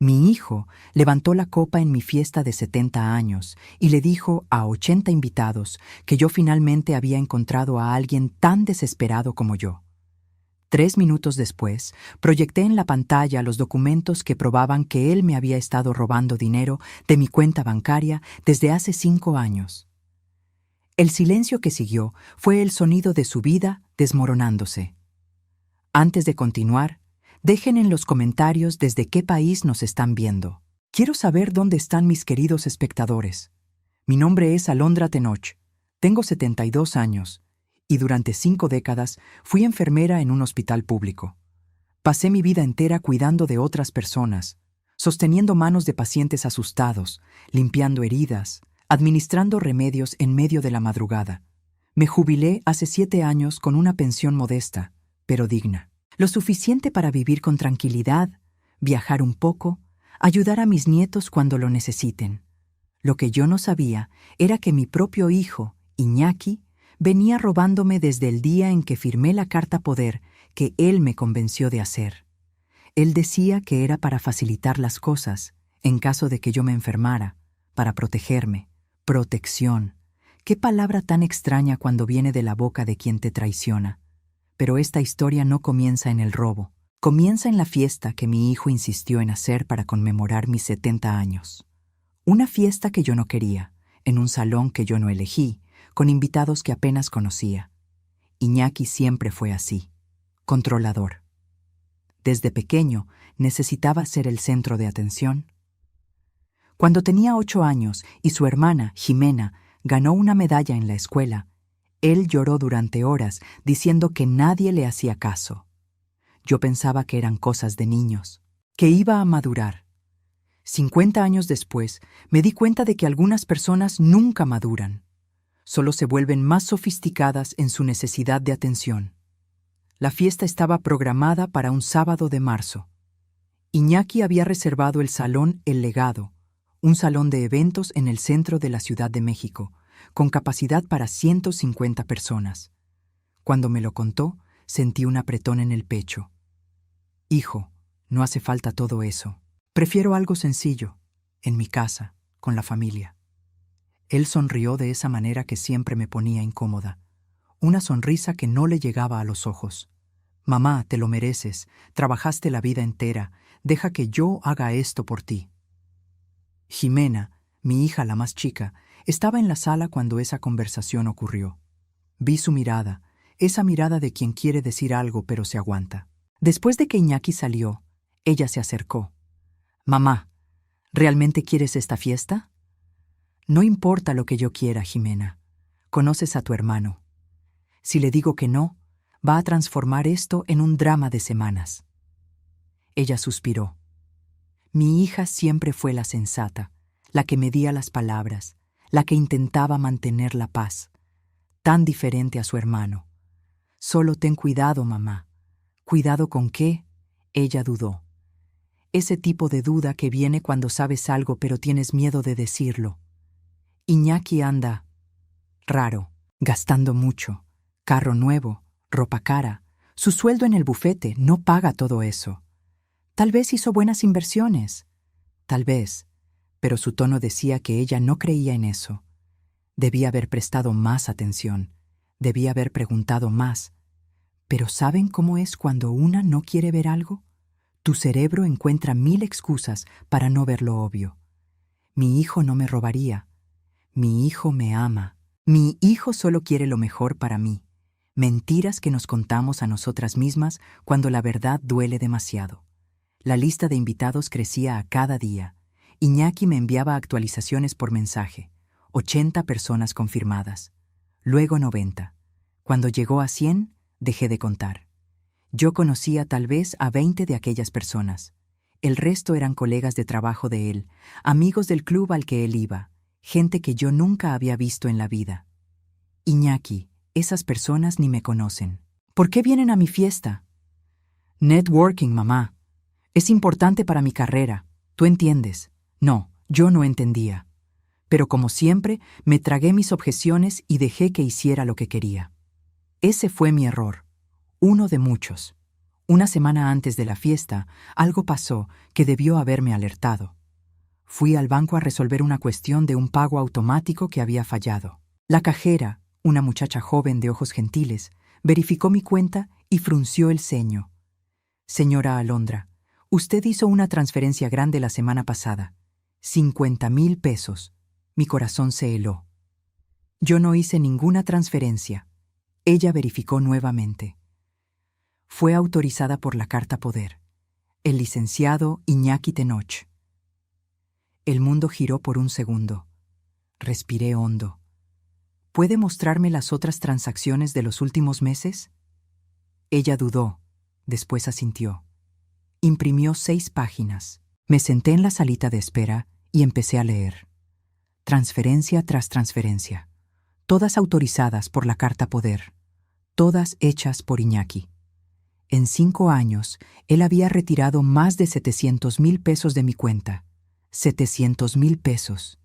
Mi hijo levantó la copa en mi fiesta de 70 años y le dijo a 80 invitados que yo finalmente había encontrado a alguien tan desesperado como yo. 3 minutos después, proyecté en la pantalla los documentos que probaban que él me había estado robando dinero de mi cuenta bancaria desde hace 5 años. El silencio que siguió fue el sonido de su vida desmoronándose. Antes de continuar, dejen en los comentarios desde qué país nos están viendo. Quiero saber dónde están mis queridos espectadores. Mi nombre es Alondra Tenoch, tengo 72 años y durante 5 décadas fui enfermera en un hospital público. Pasé mi vida entera cuidando de otras personas, sosteniendo manos de pacientes asustados, limpiando heridas, administrando remedios en medio de la madrugada. Me jubilé hace 7 años con una pensión modesta, pero digna. Lo suficiente para vivir con tranquilidad, viajar un poco, ayudar a mis nietos cuando lo necesiten. Lo que yo no sabía era que mi propio hijo, Iñaki, venía robándome desde el día en que firmé la carta poder que él me convenció de hacer. Él decía que era para facilitar las cosas, en caso de que yo me enfermara, para protegerme. Protección. Qué palabra tan extraña cuando viene de la boca de quien te traiciona. Pero esta historia no comienza en el robo. Comienza en la fiesta que mi hijo insistió en hacer para conmemorar mis 70 años. Una fiesta que yo no quería, en un salón que yo no elegí, con invitados que apenas conocía. Iñaki siempre fue así, controlador. Desde pequeño necesitaba ser el centro de atención. Cuando tenía 8 años y su hermana, Jimena, ganó una medalla en la escuela, él lloró durante horas diciendo que nadie le hacía caso. Yo pensaba que eran cosas de niños, que iba a madurar. 50 años después, me di cuenta de que algunas personas nunca maduran. Solo se vuelven más sofisticadas en su necesidad de atención. La fiesta estaba programada para un sábado de marzo. Iñaki había reservado el salón El Legado, un salón de eventos en el centro de la Ciudad de México, con capacidad para 150 personas. Cuando me lo contó, sentí un apretón en el pecho. Hijo, no hace falta todo eso. Prefiero algo sencillo, en mi casa, con la familia. Él sonrió de esa manera que siempre me ponía incómoda, una sonrisa que no le llegaba a los ojos. Mamá, te lo mereces, trabajaste la vida entera, deja que yo haga esto por ti. Jimena, mi hija la más chica, estaba en la sala cuando esa conversación ocurrió. Vi su mirada, esa mirada de quien quiere decir algo pero se aguanta. Después de que Iñaki salió, ella se acercó. Mamá, ¿realmente quieres esta fiesta? No importa lo que yo quiera, Jimena. Conoces a tu hermano. Si le digo que no, va a transformar esto en un drama de semanas. Ella suspiró. Mi hija siempre fue la sensata, la que medía las palabras, la que intentaba mantener la paz, tan diferente a su hermano. Solo ten cuidado, mamá. ¿Cuidado con qué? Ella dudó. Ese tipo de duda que viene cuando sabes algo pero tienes miedo de decirlo. Iñaki anda raro, gastando mucho, carro nuevo, ropa cara, su sueldo en el bufete no paga todo eso. Tal vez hizo buenas inversiones, tal vez, pero su tono decía que ella no creía en eso. Debía haber prestado más atención, debía haber preguntado más. Pero ¿saben cómo es cuando una no quiere ver algo? Tu cerebro encuentra 1000 excusas para no ver lo obvio. Mi hijo no me robaría. Mi hijo me ama. Mi hijo solo quiere lo mejor para mí. Mentiras que nos contamos a nosotras mismas cuando la verdad duele demasiado. La lista de invitados crecía a cada día. Iñaki me enviaba actualizaciones por mensaje. 80 personas confirmadas. Luego 90. Cuando llegó a 100, dejé de contar. Yo conocía tal vez a 20 de aquellas personas. El resto eran colegas de trabajo de él, amigos del club al que él iba, gente que yo nunca había visto en la vida. Iñaki, esas personas ni me conocen. ¿Por qué vienen a mi fiesta? Networking, mamá. Es importante para mi carrera. ¿Tú entiendes? No, yo no entendía. Pero como siempre, me tragué mis objeciones y dejé que hiciera lo que quería. Ese fue mi error. Uno de muchos. Una semana antes de la fiesta, algo pasó que debió haberme alertado. Fui al banco a resolver una cuestión de un pago automático que había fallado. La cajera, una muchacha joven de ojos gentiles, verificó mi cuenta y frunció el ceño. Señora Alondra, usted hizo una transferencia grande la semana pasada. 50,000 pesos. Mi corazón se heló. Yo no hice ninguna transferencia. Ella verificó nuevamente. Fue autorizada por la Carta Poder. El licenciado Iñaki Tenoch. El mundo giró por un segundo. Respiré hondo. ¿Puede mostrarme las otras transacciones de los últimos meses? Ella dudó, después asintió. Imprimió 6 páginas. Me senté en la salita de espera y empecé a leer. Transferencia tras transferencia. Todas autorizadas por la Carta Poder. Todas hechas por Iñaki. En 5 años, él había retirado más de 700,000 pesos de mi cuenta. 700,000 pesos.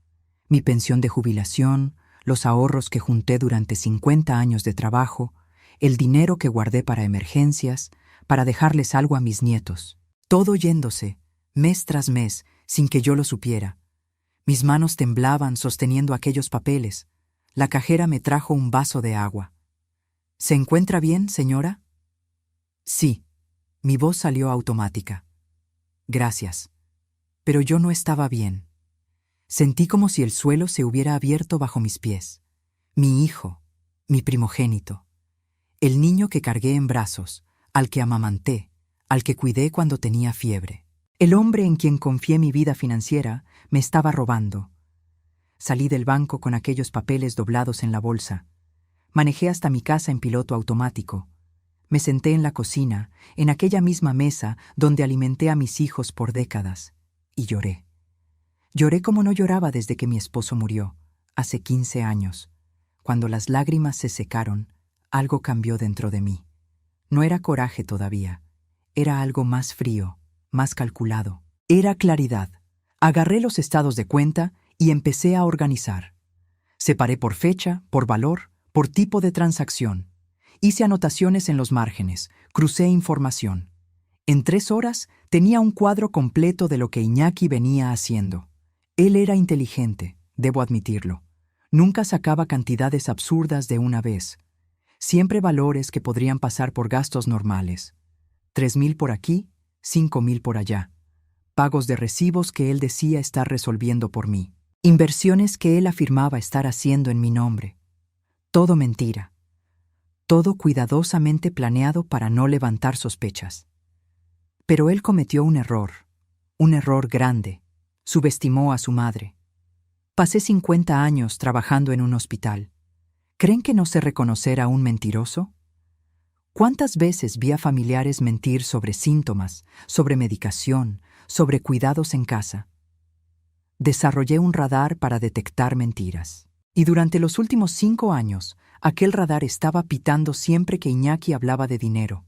Mi pensión de jubilación, los ahorros que junté durante 50 años de trabajo, el dinero que guardé para emergencias, para dejarles algo a mis nietos. Todo yéndose, mes tras mes, sin que yo lo supiera. Mis manos temblaban sosteniendo aquellos papeles. La cajera me trajo un vaso de agua. ¿Se encuentra bien, señora? Sí. Mi voz salió automática. Gracias. Pero yo no estaba bien. Sentí como si el suelo se hubiera abierto bajo mis pies. Mi hijo, mi primogénito. El niño que cargué en brazos, al que amamanté, al que cuidé cuando tenía fiebre. El hombre en quien confié mi vida financiera me estaba robando. Salí del banco con aquellos papeles doblados en la bolsa. Manejé hasta mi casa en piloto automático. Me senté en la cocina, en aquella misma mesa donde alimenté a mis hijos por décadas, y lloré. Lloré como no lloraba desde que mi esposo murió, hace 15 años. Cuando las lágrimas se secaron, algo cambió dentro de mí. No era coraje todavía, era algo más frío, más calculado. Era claridad. Agarré los estados de cuenta y empecé a organizar. Separé por fecha, por valor, por tipo de transacción. Hice anotaciones en los márgenes, crucé información. En 3 horas tenía un cuadro completo de lo que Iñaki venía haciendo. Él era inteligente, debo admitirlo. Nunca sacaba cantidades absurdas de una vez. Siempre valores que podrían pasar por gastos normales. 3,000 por aquí, 5,000 por allá. Pagos de recibos que él decía estar resolviendo por mí. Inversiones que él afirmaba estar haciendo en mi nombre. Todo mentira. Todo cuidadosamente planeado para no levantar sospechas. Pero él cometió un error grande. Subestimó a su madre. Pasé 50 años trabajando en un hospital. ¿Creen que no sé reconocer a un mentiroso? ¿Cuántas veces vi a familiares mentir sobre síntomas, sobre medicación, sobre cuidados en casa? Desarrollé un radar para detectar mentiras. Y durante los últimos 5 años, aquel radar estaba pitando siempre que Iñaki hablaba de dinero.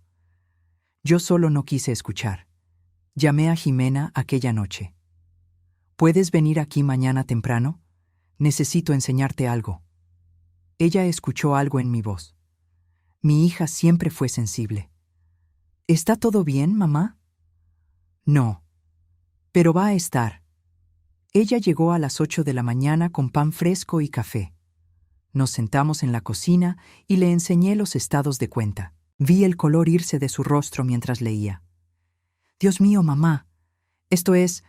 Yo solo no quise escuchar. Llamé a Jimena aquella noche. ¿Puedes venir aquí mañana temprano? Necesito enseñarte algo. Ella escuchó algo en mi voz. Mi hija siempre fue sensible. ¿Está todo bien, mamá? No. Pero va a estar. Ella llegó a las 8 de la mañana con pan fresco y café. Nos sentamos en la cocina y le enseñé los estados de cuenta. Vi el color irse de su rostro mientras leía. Dios mío, mamá. Esto es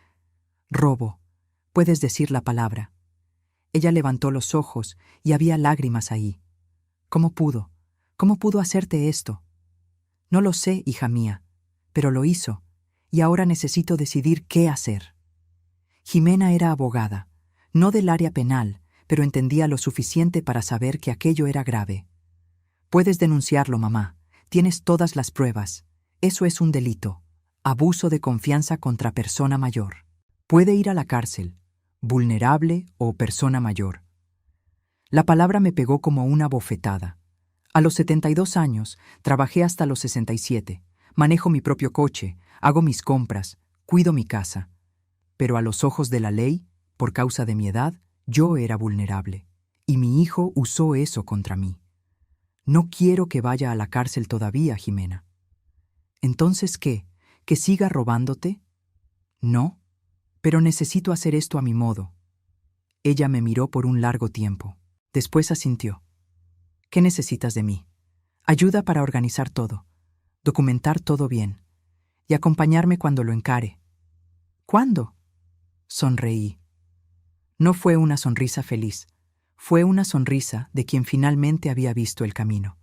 robo. Puedes decir la palabra. Ella levantó los ojos y había lágrimas ahí. ¿Cómo pudo? ¿Cómo pudo hacerte esto? No lo sé, hija mía, pero lo hizo, y ahora necesito decidir qué hacer. Jimena era abogada, no del área penal, pero entendía lo suficiente para saber que aquello era grave. Puedes denunciarlo, mamá. Tienes todas las pruebas. Eso es un delito. Abuso de confianza contra persona mayor. Puede ir a la cárcel, vulnerable o persona mayor. La palabra me pegó como una bofetada. A los 72 años, trabajé hasta los 67. Manejo mi propio coche, hago mis compras, cuido mi casa. Pero a los ojos de la ley, por causa de mi edad, yo era vulnerable. Y mi hijo usó eso contra mí. No quiero que vaya a la cárcel todavía, Jimena. ¿Entonces qué? ¿Que siga robándote? No, pero necesito hacer esto a mi modo. Ella me miró por un largo tiempo. Después asintió. ¿Qué necesitas de mí? Ayuda para organizar todo, documentar todo bien y acompañarme cuando lo encare. ¿Cuándo? Sonreí. No fue una sonrisa feliz, fue una sonrisa de quien finalmente había visto el camino.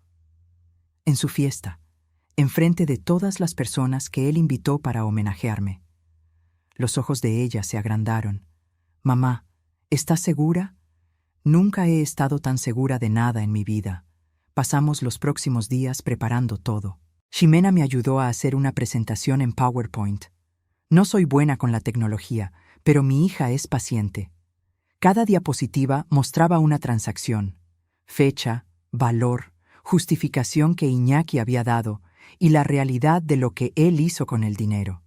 En su fiesta, enfrente de todas las personas que él invitó para homenajearme. Los ojos de ella se agrandaron. Mamá, ¿estás segura? Nunca he estado tan segura de nada en mi vida. Pasamos los próximos días preparando todo. Ximena me ayudó a hacer una presentación en PowerPoint. No soy buena con la tecnología, pero mi hija es paciente. Cada diapositiva mostraba una transacción, fecha, valor, justificación que Iñaki había dado y la realidad de lo que él hizo con el dinero.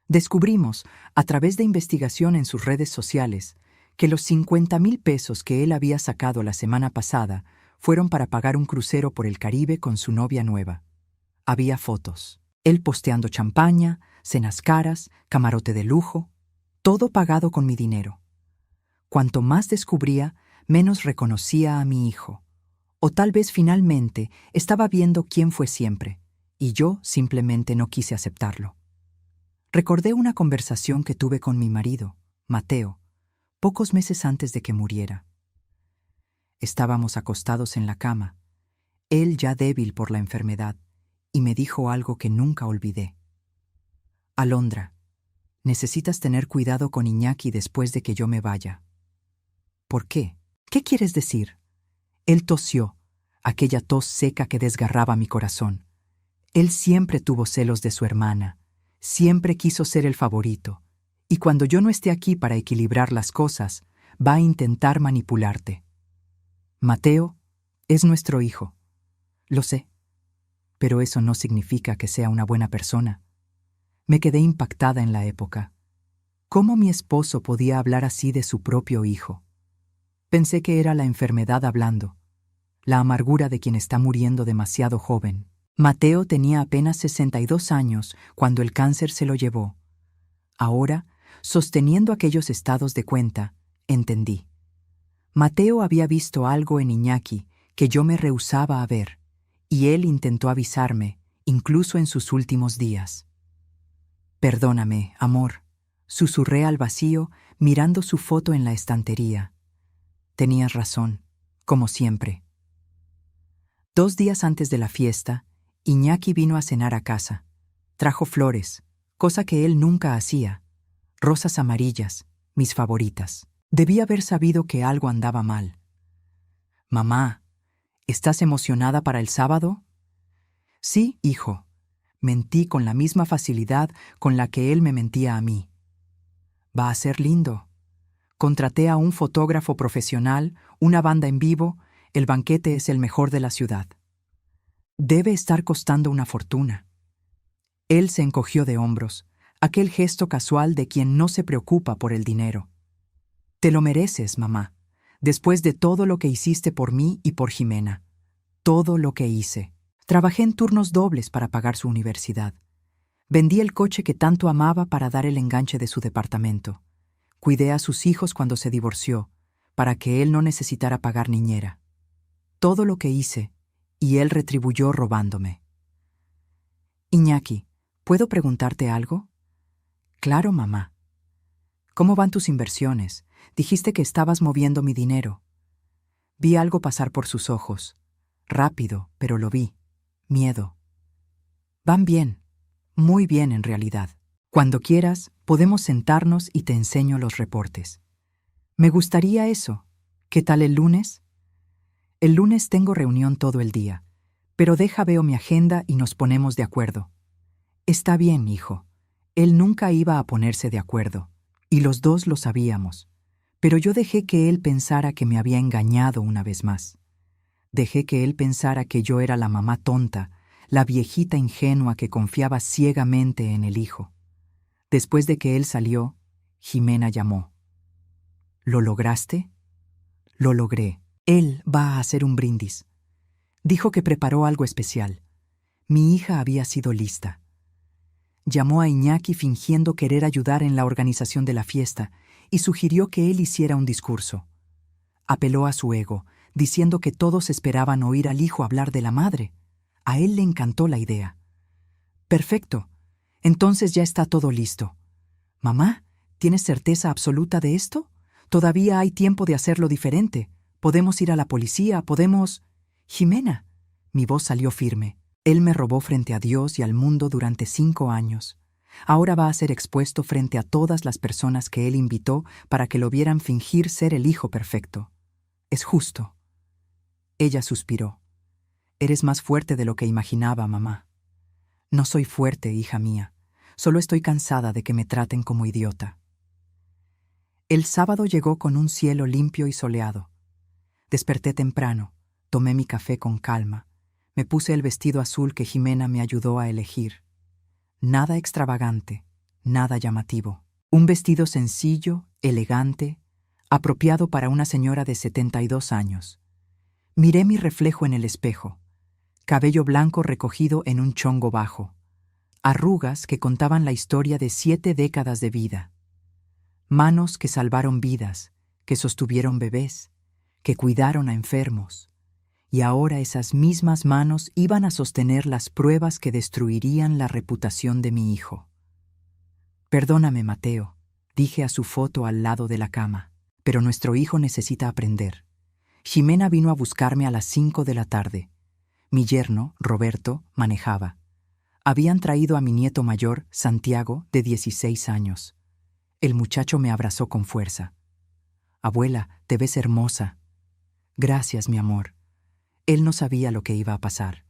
Descubrimos, a través de investigación en sus redes sociales, que los 50,000 pesos que él había sacado la semana pasada fueron para pagar un crucero por el Caribe con su novia nueva. Había fotos. Él posteando champaña, cenas caras, camarote de lujo, todo pagado con mi dinero. Cuanto más descubría, menos reconocía a mi hijo. O tal vez finalmente estaba viendo quién fue siempre, y yo simplemente no quise aceptarlo. Recordé una conversación que tuve con mi marido, Mateo, pocos meses antes de que muriera. Estábamos acostados en la cama, él ya débil por la enfermedad, y me dijo algo que nunca olvidé. Alondra, necesitas tener cuidado con Iñaki después de que yo me vaya. ¿Por qué? ¿Qué quieres decir? Él tosió, aquella tos seca que desgarraba mi corazón. Él siempre tuvo celos de su hermana, siempre quiso ser el favorito, y cuando yo no esté aquí para equilibrar las cosas, va a intentar manipularte. Mateo es nuestro hijo. Lo sé, pero eso no significa que sea una buena persona. Me quedé impactada en la época. ¿Cómo mi esposo podía hablar así de su propio hijo? Pensé que era la enfermedad hablando, la amargura de quien está muriendo demasiado joven. Mateo tenía apenas 62 años cuando el cáncer se lo llevó. Ahora, sosteniendo aquellos estados de cuenta, entendí. Mateo había visto algo en Iñaki que yo me rehusaba a ver, y él intentó avisarme, incluso en sus últimos días. Perdóname, amor, susurré al vacío mirando su foto en la estantería. Tenías razón, como siempre. 2 días antes de la fiesta, Iñaki vino a cenar a casa. Trajo flores, cosa que él nunca hacía. Rosas amarillas, mis favoritas. Debí haber sabido que algo andaba mal. Mamá, ¿estás emocionada para el sábado? Sí, hijo. Mentí con la misma facilidad con la que él me mentía a mí. Va a ser lindo. Contraté a un fotógrafo profesional, una banda en vivo, el banquete es el mejor de la ciudad. Debe estar costando una fortuna. Él se encogió de hombros, aquel gesto casual de quien no se preocupa por el dinero. Te lo mereces, mamá, después de todo lo que hiciste por mí y por Ximena. Todo lo que hice. Trabajé en turnos dobles para pagar su universidad. Vendí el coche que tanto amaba para dar el enganche de su departamento. Cuidé a sus hijos cuando se divorció, para que él no necesitara pagar niñera. Todo lo que hice, y él retribuyó robándome. Iñaki, ¿puedo preguntarte algo? Claro, mamá. ¿Cómo van tus inversiones? Dijiste que estabas moviendo mi dinero. Vi algo pasar por sus ojos. Rápido, pero lo vi. Miedo. Van bien. Muy bien, en realidad. Cuando quieras, podemos sentarnos y te enseño los reportes. Me gustaría eso. ¿Qué tal el lunes? El lunes tengo reunión todo el día, pero veo mi agenda y nos ponemos de acuerdo. Está bien, hijo. Él nunca iba a ponerse de acuerdo, y los dos lo sabíamos. Pero yo dejé que él pensara que me había engañado una vez más. Dejé que él pensara que yo era la mamá tonta, la viejita ingenua que confiaba ciegamente en el hijo. Después de que él salió, Ximena llamó. ¿Lo lograste? Lo logré. Él va a hacer un brindis. Dijo que preparó algo especial. Mi hija había sido lista. llamó a Iñaki fingiendo querer ayudar en la organización de la fiesta y sugirió que él hiciera un discurso. Apeló a su ego, diciendo que todos esperaban oír al hijo hablar de la madre. A él le encantó la idea. Perfecto. Entonces ya está todo listo. Mamá, ¿tienes certeza absoluta de esto? Todavía hay tiempo de hacerlo diferente. Podemos ir a la policía, podemos... Jimena. Mi voz salió firme. Él me robó frente a Dios y al mundo durante 5 años. Ahora va a ser expuesto frente a todas las personas que él invitó para que lo vieran fingir ser el hijo perfecto. Es justo. Ella suspiró. Eres más fuerte de lo que imaginaba, mamá. No soy fuerte, hija mía. Solo estoy cansada de que me traten como idiota. El sábado llegó con un cielo limpio y soleado. Desperté temprano, tomé mi café con calma, me puse el vestido azul que Jimena me ayudó a elegir. Nada extravagante, nada llamativo. Un vestido sencillo, elegante, apropiado para una señora de 72 años. Miré mi reflejo en el espejo. Cabello blanco recogido en un chongo bajo. Arrugas que contaban la historia de 7 décadas de vida. Manos que salvaron vidas, que sostuvieron bebés, que cuidaron a enfermos. Y ahora esas mismas manos iban a sostener las pruebas que destruirían la reputación de mi hijo. Perdóname, Mateo, dije a su foto al lado de la cama, pero nuestro hijo necesita aprender. Jimena vino a buscarme a las 5 de la tarde. Mi yerno, Roberto, manejaba. Habían traído a mi nieto mayor, Santiago, de 16 años. El muchacho me abrazó con fuerza. Abuela, te ves hermosa. Gracias, mi amor. Él no sabía lo que iba a pasar.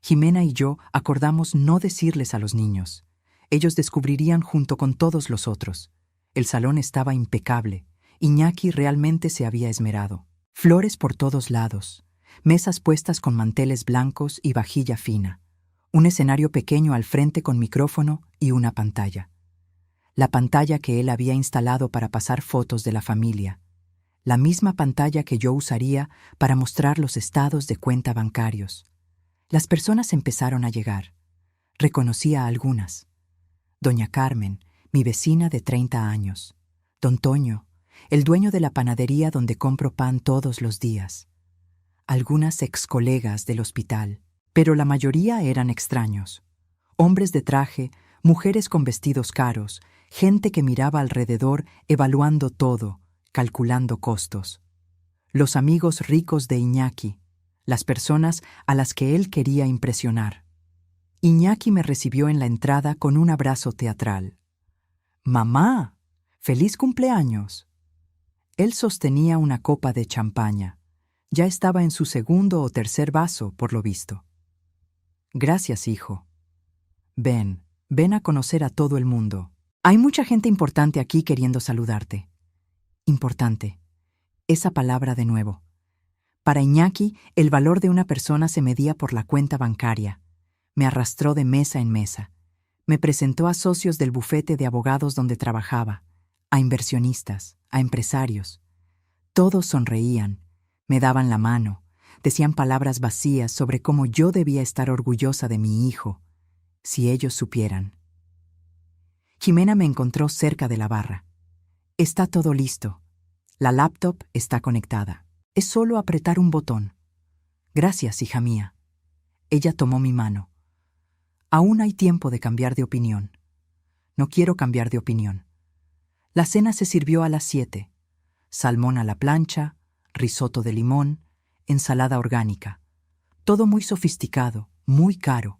Jimena y yo acordamos no decirles a los niños. Ellos descubrirían junto con todos los otros. El salón estaba impecable. Iñaki realmente se había esmerado. Flores por todos lados. Mesas puestas con manteles blancos y vajilla fina. Un escenario pequeño al frente con micrófono y una pantalla. La pantalla que él había instalado para pasar fotos de la familia. La misma pantalla que yo usaría para mostrar los estados de cuenta bancarios. Las personas empezaron a llegar. Reconocí a algunas. Doña Carmen, mi vecina de 30 años. Don Toño, el dueño de la panadería donde compro pan todos los días. Algunas ex-colegas del hospital, pero la mayoría eran extraños. Hombres de traje, mujeres con vestidos caros, gente que miraba alrededor evaluando todo, calculando costos. Los amigos ricos de Iñaki, las personas a las que él quería impresionar. Iñaki me recibió en la entrada con un abrazo teatral. «¡Mamá! ¡Feliz cumpleaños!». Él sostenía una copa de champaña. Ya estaba en su segundo o tercer vaso, por lo visto. «Gracias, hijo. Ven a conocer a todo el mundo. Hay mucha gente importante aquí queriendo saludarte». Importante. Esa palabra de nuevo. Para Iñaki, el valor de una persona se medía por la cuenta bancaria. Me arrastró de mesa en mesa. Me presentó a socios del bufete de abogados donde trabajaba, a inversionistas, a empresarios. Todos sonreían, me daban la mano, decían palabras vacías sobre cómo yo debía estar orgullosa de mi hijo, si ellos supieran. Jimena me encontró cerca de la barra. Está todo listo. La laptop está conectada. Es solo apretar un botón. Gracias, hija mía. Ella tomó mi mano. Aún hay tiempo de cambiar de opinión. No quiero cambiar de opinión. La cena se sirvió a las 7. Salmón a la plancha, risotto de limón, ensalada orgánica. Todo muy sofisticado, muy caro.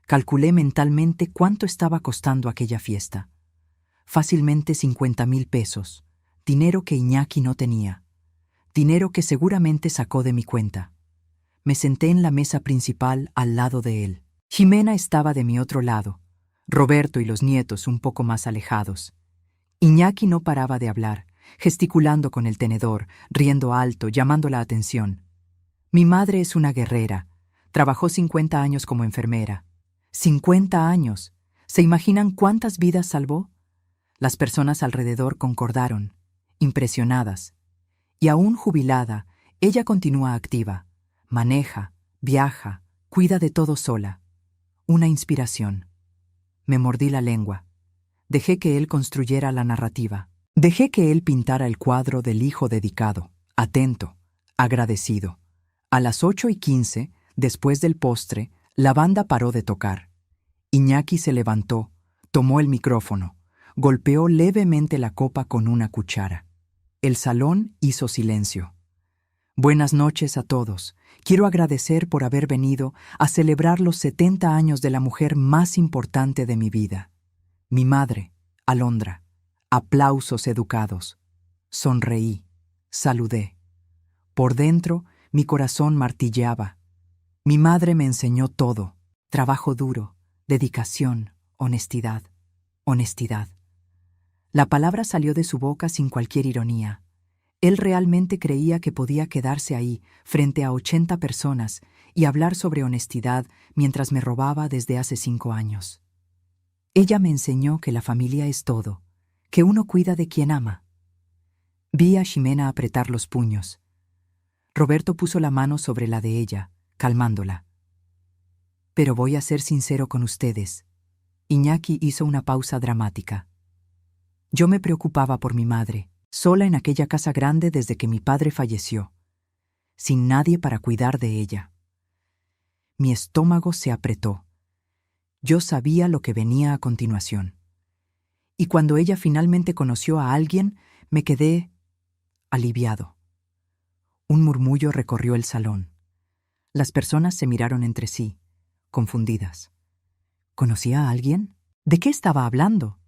Calculé mentalmente cuánto estaba costando aquella fiesta. Fácilmente 50,000 pesos, dinero que Iñaki no tenía, dinero que seguramente sacó de mi cuenta. Me senté en la mesa principal al lado de él. Jimena estaba de mi otro lado, Roberto y los nietos un poco más alejados. Iñaki no paraba de hablar, gesticulando con el tenedor, riendo alto, llamando la atención. Mi madre es una guerrera, trabajó 50 años como enfermera. 50 años. ¿Se imaginan cuántas vidas salvó? Las personas alrededor concordaron, impresionadas. Y aún jubilada, ella continúa activa. Maneja, viaja, cuida de todo sola. Una inspiración. Me mordí la lengua. Dejé que él construyera la narrativa. Dejé que él pintara el cuadro del hijo dedicado, atento, agradecido. A las 8:15, después del postre, la banda paró de tocar. Iñaki se levantó, tomó el micrófono, golpeó levemente la copa con una cuchara. El salón hizo silencio. Buenas noches a todos. Quiero agradecer por haber venido a celebrar los 70 años de la mujer más importante de mi vida. Mi madre, Alondra. Aplausos educados. Sonreí. Saludé. Por dentro, mi corazón martilleaba. Mi madre me enseñó todo. Trabajo duro, dedicación, honestidad. Honestidad. La palabra salió de su boca sin cualquier ironía. Él realmente creía que podía quedarse ahí, frente a 80 personas, y hablar sobre honestidad mientras me robaba desde hace 5 años. Ella me enseñó que la familia es todo, que uno cuida de quien ama. Vi a Ximena apretar los puños. Roberto puso la mano sobre la de ella, calmándola. Pero voy a ser sincero con ustedes. Iñaki hizo una pausa dramática. Yo me preocupaba por mi madre, sola en aquella casa grande desde que mi padre falleció, sin nadie para cuidar de ella. Mi estómago se apretó. Yo sabía lo que venía a continuación. Y cuando ella finalmente conoció a alguien, me quedé aliviado. Un murmullo recorrió el salón. Las personas se miraron entre sí, confundidas. ¿Conocía a alguien? ¿De qué estaba hablando?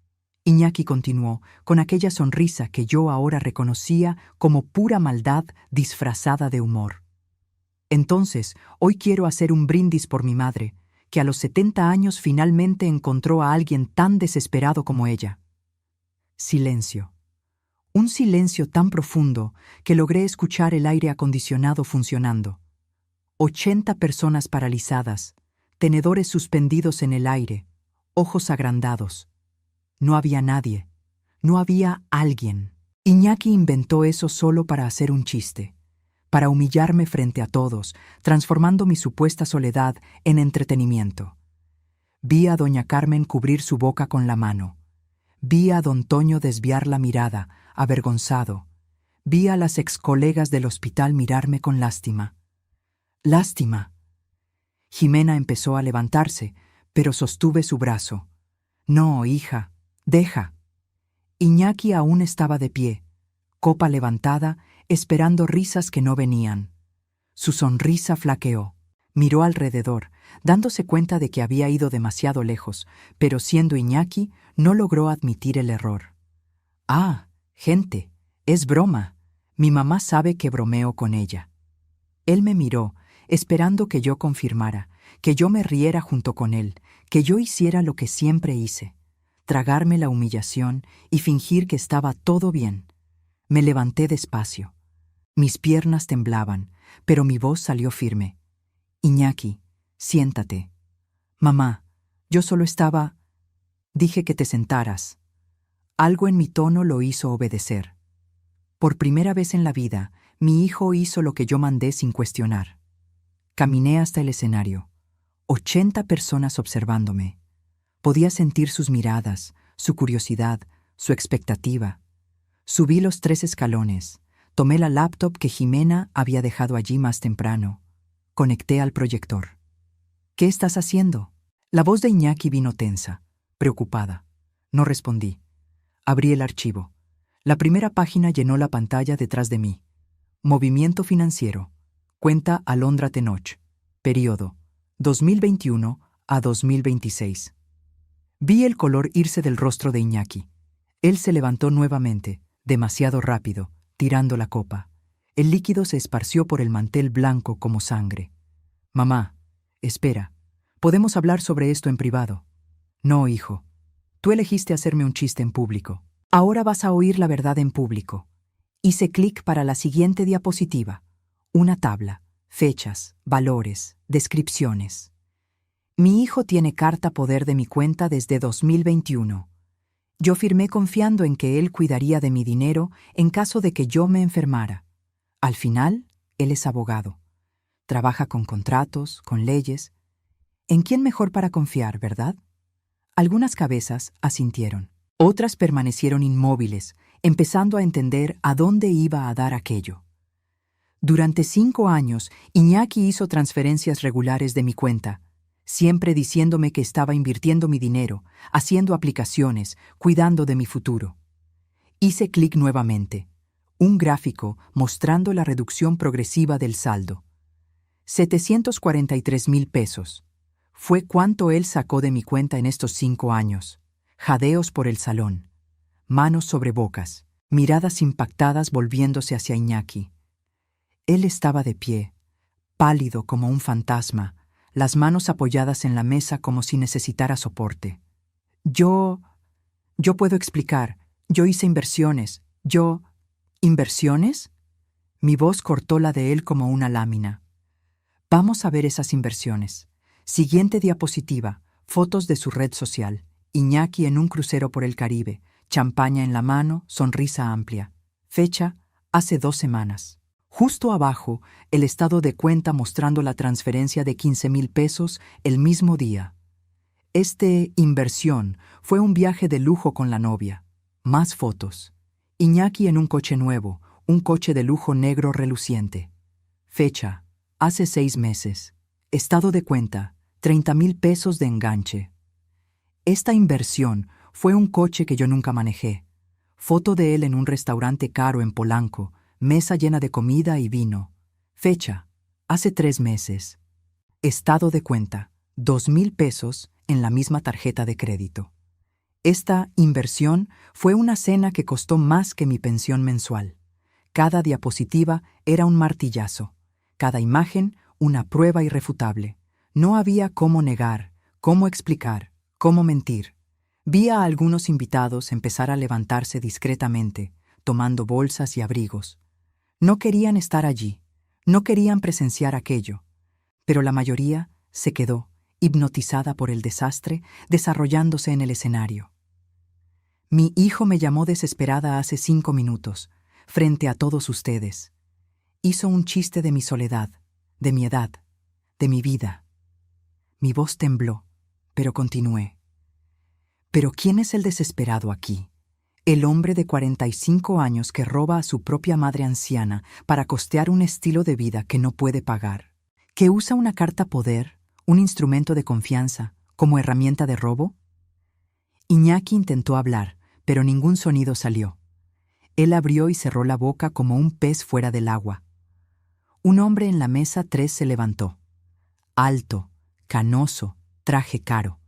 Iñaki continuó, con aquella sonrisa que yo ahora reconocía como pura maldad disfrazada de humor. Entonces, hoy quiero hacer un brindis por mi madre, que a los 70 años finalmente encontró a alguien tan desesperado como ella. Silencio. Un silencio tan profundo que logré escuchar el aire acondicionado funcionando. 80 personas paralizadas, tenedores suspendidos en el aire, ojos agrandados. No había nadie. No había alguien. Iñaki inventó eso solo para hacer un chiste, para humillarme frente a todos, transformando mi supuesta soledad en entretenimiento. Vi a doña Carmen cubrir su boca con la mano. Vi a don Toño desviar la mirada, avergonzado. Vi a las excolegas del hospital mirarme con lástima. ¡Lástima! Ximena empezó a levantarse, pero sostuve su brazo. No, hija, deja. Iñaki aún estaba de pie, copa levantada, esperando risas que no venían. Su sonrisa flaqueó. Miró alrededor, dándose cuenta de que había ido demasiado lejos, pero siendo Iñaki, no logró admitir el error. Ah, gente, es broma. Mi mamá sabe que bromeo con ella. Él me miró, esperando que yo confirmara, que yo me riera junto con él, que yo hiciera lo que siempre hice, tragarme la humillación y fingir que estaba todo bien. Me levanté despacio. Mis piernas temblaban, pero mi voz salió firme. Iñaki, siéntate. Mamá, yo solo estaba... Dije que te sentaras. Algo en mi tono lo hizo obedecer. Por primera vez en la vida, mi hijo hizo lo que yo mandé sin cuestionar. Caminé hasta el escenario. 80 personas observándome. Podía sentir sus miradas, su curiosidad, su expectativa. Subí los 3 escalones. Tomé la laptop que Ximena había dejado allí más temprano. Conecté al proyector. ¿Qué estás haciendo? La voz de Iñaki vino tensa, preocupada. No respondí. Abrí el archivo. La primera página llenó la pantalla detrás de mí. Movimiento financiero. Cuenta Alondra Tenoch. Período 2021 a 2026. Vi el color irse del rostro de Iñaki. Él se levantó nuevamente, demasiado rápido, tirando la copa. El líquido se esparció por el mantel blanco como sangre. Mamá, espera. Podemos hablar sobre esto en privado. No, hijo. Tú elegiste hacerme un chiste en público. Ahora vas a oír la verdad en público. Hice clic para la siguiente diapositiva. Una tabla, fechas, valores, descripciones. Mi hijo tiene carta poder de mi cuenta desde 2021. Yo firmé confiando en que él cuidaría de mi dinero en caso de que yo me enfermara. Al final, él es abogado. Trabaja con contratos, con leyes. ¿En quién mejor para confiar, verdad? Algunas cabezas asintieron. Otras permanecieron inmóviles, empezando a entender a dónde iba a dar aquello. Durante 5 años, Iñaki hizo transferencias regulares de mi cuenta, siempre diciéndome que estaba invirtiendo mi dinero, haciendo aplicaciones, cuidando de mi futuro. Hice clic nuevamente. Un gráfico mostrando la reducción progresiva del saldo. 743,000 pesos. Fue cuánto él sacó de mi cuenta en estos 5 años. Jadeos por el salón. Manos sobre bocas. Miradas impactadas volviéndose hacia Iñaki. Él estaba de pie, pálido como un fantasma, las manos apoyadas en la mesa como si necesitara soporte. Yo puedo explicar. Yo hice inversiones. ¿Inversiones? Mi voz cortó la de él como una lámina. Vamos a ver esas inversiones. Siguiente diapositiva, fotos de su red social. Iñaki en un crucero por el Caribe, champaña en la mano, sonrisa amplia. Fecha, hace 2 semanas. Justo abajo, el estado de cuenta mostrando la transferencia de 15,000 pesos el mismo día. Inversión fue un viaje de lujo con la novia. Más fotos. Iñaki en un coche nuevo, un coche de lujo negro reluciente. Fecha, hace 6 meses. Estado de cuenta, 30,000 pesos de enganche. Esta inversión fue un coche que yo nunca manejé. Foto de él en un restaurante caro en Polanco, mesa llena de comida y vino. Fecha, hace 3 meses. Estado de cuenta, 2,000 pesos en la misma tarjeta de crédito. Esta inversión fue una cena que costó más que mi pensión mensual. Cada diapositiva era un martillazo. Cada imagen, una prueba irrefutable. No había cómo negar, cómo explicar, cómo mentir. Vi a algunos invitados empezar a levantarse discretamente, tomando bolsas y abrigos. No querían estar allí, no querían presenciar aquello, pero la mayoría se quedó, hipnotizada por el desastre, desarrollándose en el escenario. Mi hijo me llamó desesperada hace 5 minutos, frente a todos ustedes. Hizo un chiste de mi soledad, de mi edad, de mi vida. Mi voz tembló, pero continué. ¿Pero quién es el desesperado aquí? El hombre de 45 años que roba a su propia madre anciana para costear un estilo de vida que no puede pagar, que usa una carta poder, un instrumento de confianza, como herramienta de robo. Iñaki intentó hablar, pero ningún sonido salió. Él abrió y cerró la boca como un pez fuera del agua. Un hombre en la mesa 3 se levantó. Alto, canoso, traje caro.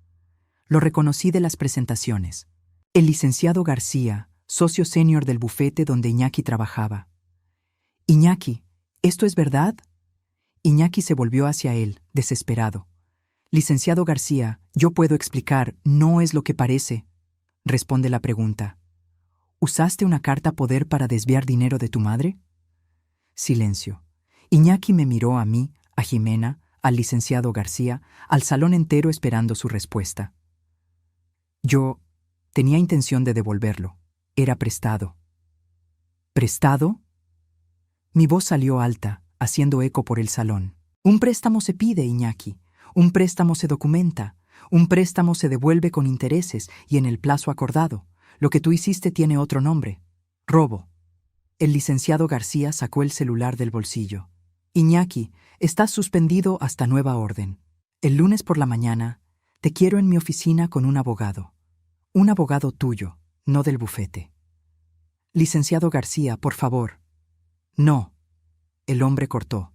Lo reconocí de las presentaciones. El licenciado García, socio senior del bufete donde Iñaki trabajaba. Iñaki, ¿esto es verdad? Iñaki se volvió hacia él, desesperado. Licenciado García, yo puedo explicar, no es lo que parece. Responde la pregunta. ¿Usaste una carta poder para desviar dinero de tu madre? Silencio. Iñaki me miró a mí, a Jimena, al licenciado García, al salón entero esperando su respuesta. Yo tenía intención de devolverlo. Era prestado. ¿Prestado? Mi voz salió alta, haciendo eco por el salón. Un préstamo se pide, Iñaki. Un préstamo se documenta. Un préstamo se devuelve con intereses y en el plazo acordado. Lo que tú hiciste tiene otro nombre. Robo. El licenciado García sacó el celular del bolsillo. Iñaki, estás suspendido hasta nueva orden. El lunes por la mañana te quiero en mi oficina con un abogado. Un abogado tuyo, no del bufete. Licenciado García, por favor. No. El hombre cortó.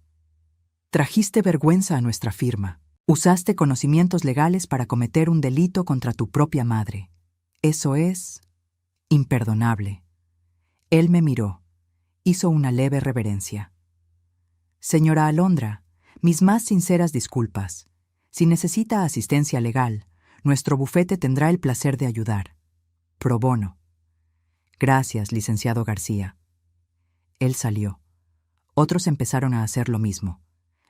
Trajiste vergüenza a nuestra firma. Usaste conocimientos legales para cometer un delito contra tu propia madre. Eso es imperdonable. Él me miró. Hizo una leve reverencia. Señora Alondra, mis más sinceras disculpas. Si necesita asistencia legal, nuestro bufete tendrá el placer de ayudar. Pro bono. Gracias, licenciado García. Él salió. Otros empezaron a hacer lo mismo.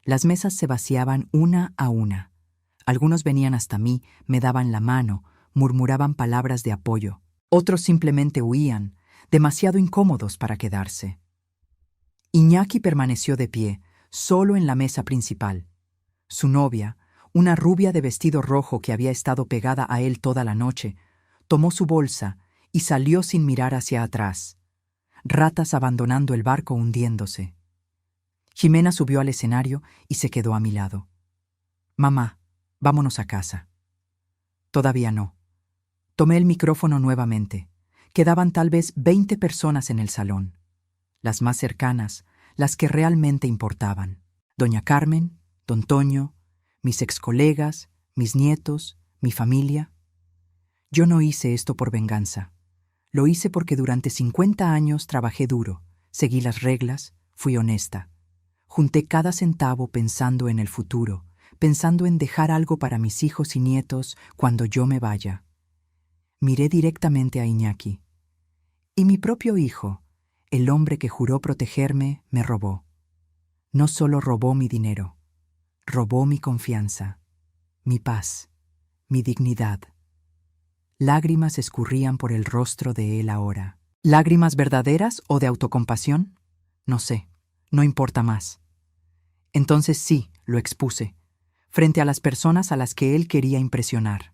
Las mesas se vaciaban una a una. Algunos venían hasta mí, me daban la mano, murmuraban palabras de apoyo. Otros simplemente huían, demasiado incómodos para quedarse. Iñaki permaneció de pie, solo en la mesa principal. Su novia, una rubia de vestido rojo que había estado pegada a él toda la noche, tomó su bolsa y salió sin mirar hacia atrás. Ratas abandonando el barco hundiéndose. Jimena subió al escenario y se quedó a mi lado. «Mamá, vámonos a casa». Todavía no. Tomé el micrófono nuevamente. Quedaban tal vez 20 personas en el salón. Las más cercanas, las que realmente importaban. Doña Carmen, don Toño, mis excolegas, mis nietos, mi familia. Yo no hice esto por venganza. Lo hice porque durante 50 años trabajé duro, seguí las reglas, fui honesta. Junté cada centavo pensando en el futuro, pensando en dejar algo para mis hijos y nietos cuando yo me vaya. Miré directamente a Iñaki. Y mi propio hijo, el hombre que juró protegerme, me robó. No solo robó mi dinero, robó mi confianza, mi paz, mi dignidad. Lágrimas escurrían por el rostro de él ahora. ¿Lágrimas verdaderas o de autocompasión? No sé, no importa más. Entonces sí, lo expuse, frente a las personas a las que él quería impresionar,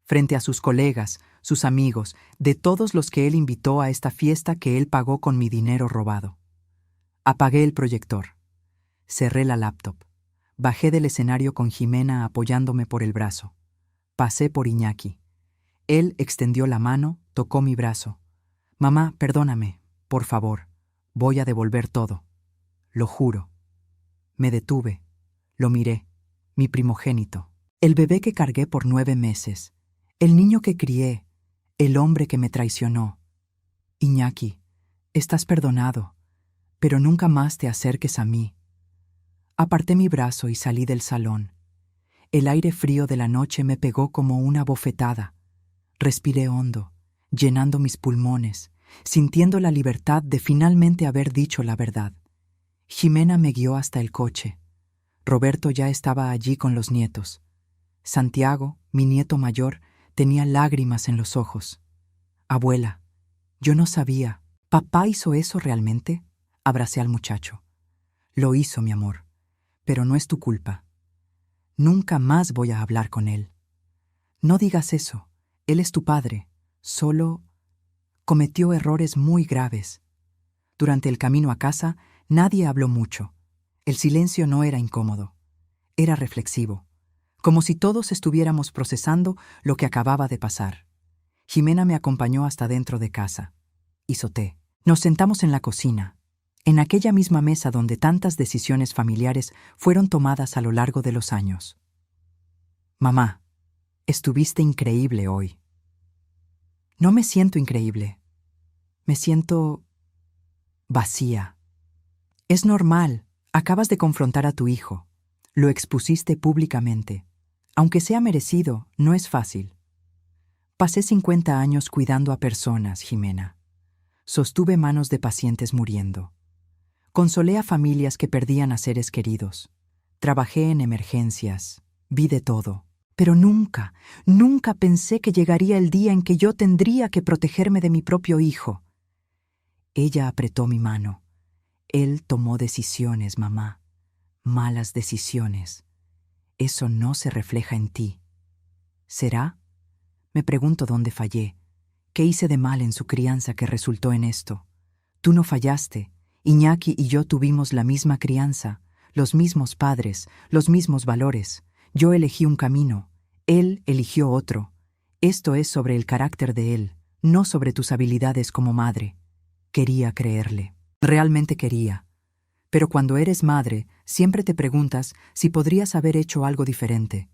frente a sus colegas, sus amigos, de todos los que él invitó a esta fiesta que él pagó con mi dinero robado. Apagué el proyector, cerré la laptop, bajé del escenario con Jimena apoyándome por el brazo. Pasé por Iñaki. Él extendió la mano, tocó mi brazo. «Mamá, perdóname, por favor, voy a devolver todo. Lo juro». Me detuve, lo miré, mi primogénito, el bebé que cargué por 9 meses, el niño que crié, el hombre que me traicionó. Iñaki, estás perdonado, pero nunca más te acerques a mí. Aparté mi brazo y salí del salón. El aire frío de la noche me pegó como una bofetada. Respiré hondo, llenando mis pulmones, sintiendo la libertad de finalmente haber dicho la verdad. Jimena me guió hasta el coche. Roberto ya estaba allí con los nietos. Santiago, mi nieto mayor, tenía lágrimas en los ojos. «Abuela, yo no sabía. ¿Papá hizo eso realmente?». Abracé al muchacho. «Lo hizo, mi amor, pero no es tu culpa. Nunca más voy a hablar con él. No digas eso. Él es tu padre. Solo cometió errores muy graves». Durante el camino a casa, nadie habló mucho. El silencio no era incómodo. Era reflexivo, como si todos estuviéramos procesando lo que acababa de pasar. Jimena me acompañó hasta dentro de casa. Hizo té. Nos sentamos en la cocina, en aquella misma mesa donde tantas decisiones familiares fueron tomadas a lo largo de los años. «Mamá, estuviste increíble hoy». No me siento increíble. Me siento vacía. Es normal, acabas de confrontar a tu hijo. Lo expusiste públicamente. Aunque sea merecido, no es fácil. Pasé 50 años cuidando a personas, Jimena. Sostuve manos de pacientes muriendo. Consolé a familias que perdían a seres queridos. Trabajé en emergencias. Vi de todo. Pero nunca, nunca pensé que llegaría el día en que yo tendría que protegerme de mi propio hijo. Ella apretó mi mano. Él tomó decisiones, mamá. Malas decisiones. Eso no se refleja en ti. ¿Será? Me pregunto dónde fallé. ¿Qué hice de mal en su crianza que resultó en esto? Tú no fallaste. Iñaki y yo tuvimos la misma crianza, los mismos padres, los mismos valores. Yo elegí un camino. Él eligió otro. Esto es sobre el carácter de él, no sobre tus habilidades como madre. Quería creerle. Realmente quería. Pero cuando eres madre, siempre te preguntas si podrías haber hecho algo diferente.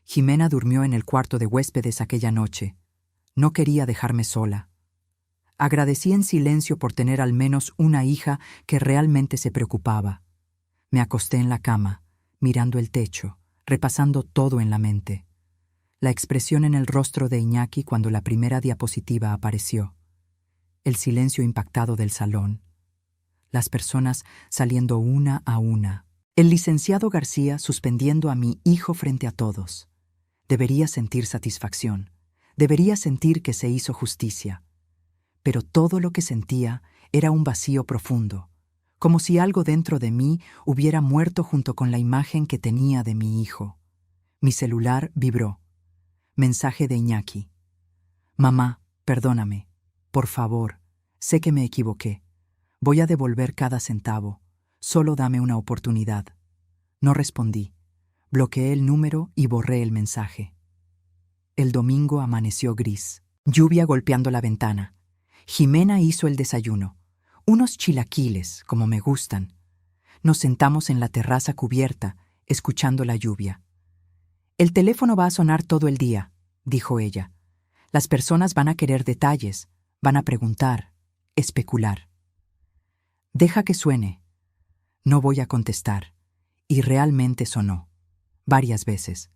Jimena durmió en el cuarto de huéspedes aquella noche. No quería dejarme sola. Agradecí en silencio por tener al menos una hija que realmente se preocupaba. Me acosté en la cama, mirando el techo, repasando todo en la mente. La expresión en el rostro de Iñaki cuando la primera diapositiva apareció. El silencio impactado del salón. Las personas saliendo una a una. El licenciado García suspendiendo a mi hijo frente a todos. Debería sentir satisfacción. Debería sentir que se hizo justicia. Pero todo lo que sentía era un vacío profundo, como si algo dentro de mí hubiera muerto junto con la imagen que tenía de mi hijo. Mi celular vibró. Mensaje de Iñaki. Mamá, perdóname. Por favor, sé que me equivoqué. Voy a devolver cada centavo. Solo dame una oportunidad. No respondí. Bloqueé el número y borré el mensaje. El domingo amaneció gris. Lluvia golpeando la ventana. Jimena hizo el desayuno. Unos chilaquiles, como me gustan. Nos sentamos en la terraza cubierta, escuchando la lluvia. El teléfono va a sonar todo el día, dijo ella. Las personas van a querer detalles, van a preguntar, especular. Deja que suene. No voy a contestar. Y realmente sonó. Varias veces.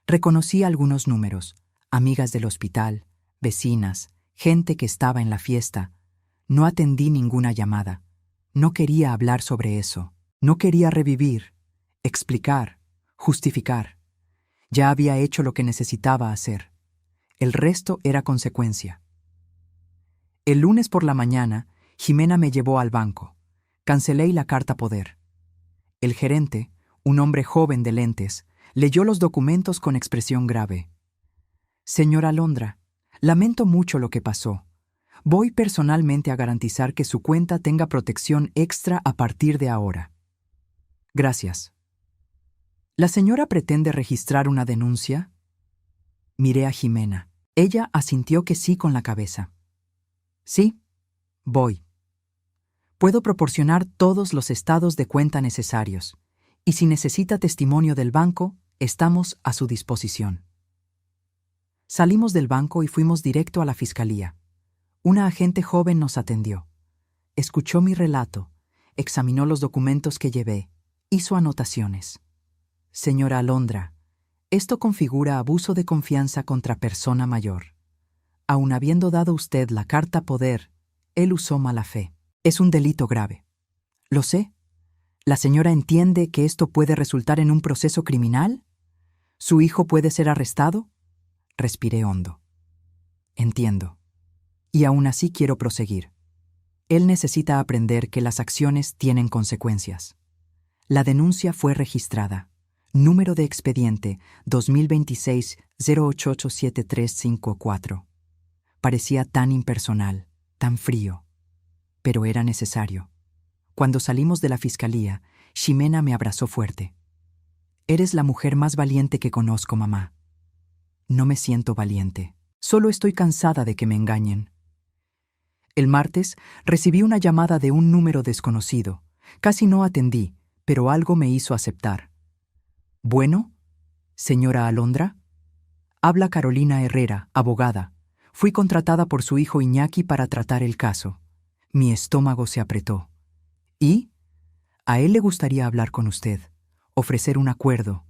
Reconocí algunos números, amigas del hospital, vecinas, gente que estaba en la fiesta. No atendí ninguna llamada. No quería hablar sobre eso. No quería revivir, explicar, justificar. Ya había hecho lo que necesitaba hacer. El resto era consecuencia. El lunes por la mañana, Jimena me llevó al banco. Cancelé la carta poder. El gerente, un hombre joven de lentes, leyó los documentos con expresión grave. Señora Alondra, lamento mucho lo que pasó. Voy personalmente a garantizar que su cuenta tenga protección extra a partir de ahora. Gracias. ¿La señora pretende registrar una denuncia? Miré a Jimena. Ella asintió que sí con la cabeza. Sí, voy. Puedo proporcionar todos los estados de cuenta necesarios, y si necesita testimonio del banco, estamos a su disposición. Salimos del banco y fuimos directo a la fiscalía. Una agente joven nos atendió. Escuchó mi relato, examinó los documentos que llevé, hizo anotaciones. Señora Alondra, esto configura abuso de confianza contra persona mayor. Aun habiendo dado usted la carta poder, él usó mala fe. Es un delito grave. Lo sé. ¿La señora entiende que esto puede resultar en un proceso criminal? ¿Su hijo puede ser arrestado? Respiré hondo. Entiendo. Y aún así quiero proseguir. Él necesita aprender que las acciones tienen consecuencias. La denuncia fue registrada. Número de expediente 2026-0887354. Parecía tan impersonal, tan frío. Pero era necesario. Cuando salimos de la fiscalía, Ximena me abrazó fuerte. Eres la mujer más valiente que conozco, mamá. No me siento valiente. Solo estoy cansada de que me engañen. El martes recibí una llamada de un número desconocido. Casi no atendí, pero algo me hizo aceptar. Bueno, señora Alondra. Habla Carolina Herrera, abogada. Fui contratada por su hijo Iñaki para tratar el caso. Mi estómago se apretó. ¿Y? A él le gustaría hablar con usted, ofrecer un acuerdo.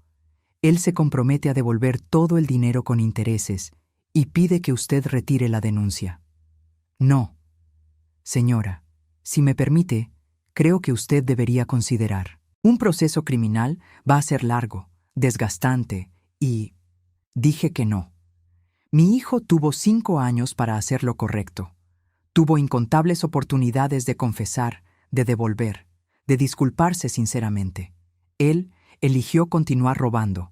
Él se compromete a devolver todo el dinero con intereses y pide que usted retire la denuncia. No. Señora, si me permite, creo que usted debería considerar. Un proceso criminal va a ser largo, desgastante y... Dije que no. Mi hijo tuvo 5 años para hacer lo correcto. Tuvo incontables oportunidades de confesar, de devolver, de disculparse sinceramente. Él eligió continuar robando.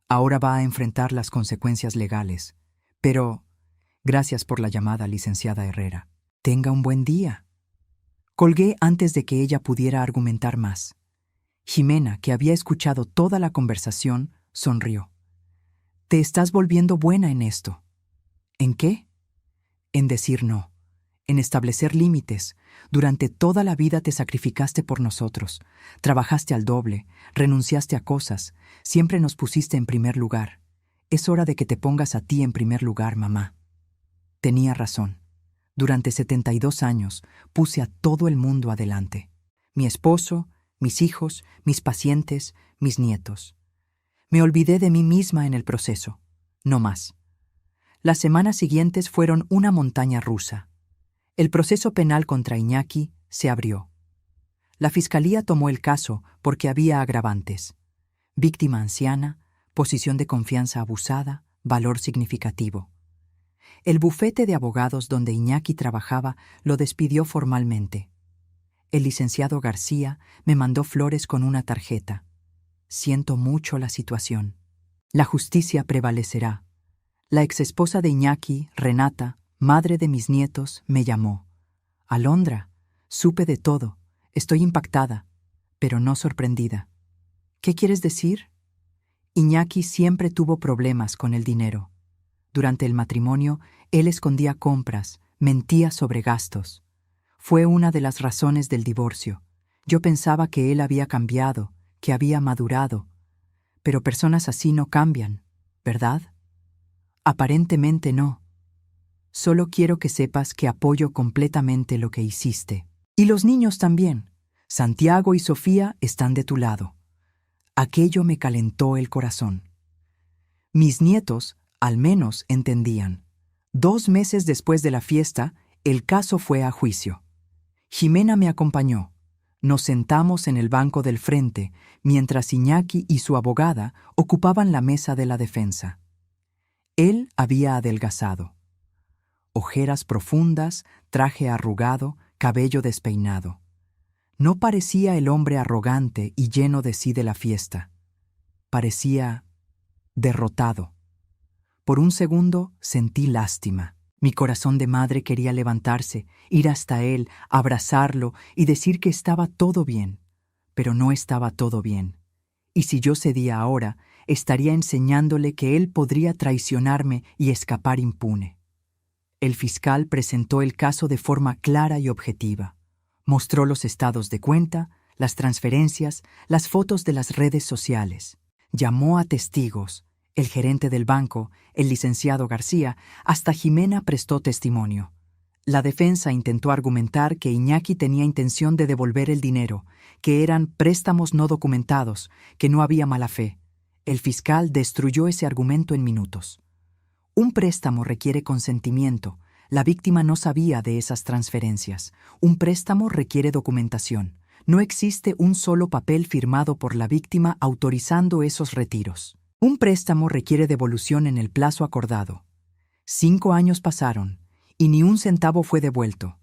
Ahora va a enfrentar las consecuencias legales. Pero, gracias por la llamada, licenciada Herrera. Tenga un buen día. Colgué antes de que ella pudiera argumentar más. Jimena, que había escuchado toda la conversación, sonrió. Te estás volviendo buena en esto. ¿En qué? En decir no. En establecer límites. Durante toda la vida te sacrificaste por nosotros. Trabajaste al doble, renunciaste a cosas. Siempre nos pusiste en primer lugar. Es hora de que te pongas a ti en primer lugar, mamá. Tenía razón. Durante 72 años puse a todo el mundo adelante. Mi esposo, mis hijos, mis pacientes, mis nietos. Me olvidé de mí misma en el proceso. No más. Las semanas siguientes fueron una montaña rusa. El proceso penal contra Iñaki se abrió. La fiscalía tomó el caso porque había agravantes. Víctima anciana, posición de confianza abusada, valor significativo. El bufete de abogados donde Iñaki trabajaba lo despidió formalmente. El licenciado García me mandó flores con una tarjeta. Siento mucho la situación. La justicia prevalecerá. La exesposa de Iñaki, Renata, madre de mis nietos, me llamó. Alondra, supe de todo. Estoy impactada, pero no sorprendida. ¿Qué quieres decir? Iñaki siempre tuvo problemas con el dinero. Durante el matrimonio, él escondía compras, mentía sobre gastos. Fue una de las razones del divorcio. Yo pensaba que él había cambiado, que había madurado. Pero personas así no cambian, ¿verdad? Aparentemente no. Solo quiero que sepas que apoyo completamente lo que hiciste. Y los niños también. Santiago y Sofía están de tu lado. Aquello me calentó el corazón. Mis nietos, al menos, entendían. 2 meses después de la fiesta, el caso fue a juicio. Jimena me acompañó. Nos sentamos en el banco del frente, mientras Iñaki y su abogada ocupaban la mesa de la defensa. Él había adelgazado. Ojeras profundas, traje arrugado, cabello despeinado. No parecía el hombre arrogante y lleno de sí de la fiesta. Parecía derrotado. Por un segundo sentí lástima. Mi corazón de madre quería levantarse, ir hasta él, abrazarlo y decir que estaba todo bien. Pero no estaba todo bien. Y si yo cedía ahora, estaría enseñándole que él podría traicionarme y escapar impune. El fiscal presentó el caso de forma clara y objetiva. Mostró los estados de cuenta, las transferencias, las fotos de las redes sociales. Llamó a testigos. El gerente del banco, el licenciado García, hasta Jimena prestó testimonio. La defensa intentó argumentar que Iñaki tenía intención de devolver el dinero, que eran préstamos no documentados, que no había mala fe. El fiscal destruyó ese argumento en minutos. Un préstamo requiere consentimiento. La víctima no sabía de esas transferencias. Un préstamo requiere documentación. No existe un solo papel firmado por la víctima autorizando esos retiros. Un préstamo requiere devolución en el plazo acordado. 5 años pasaron y ni un centavo fue devuelto.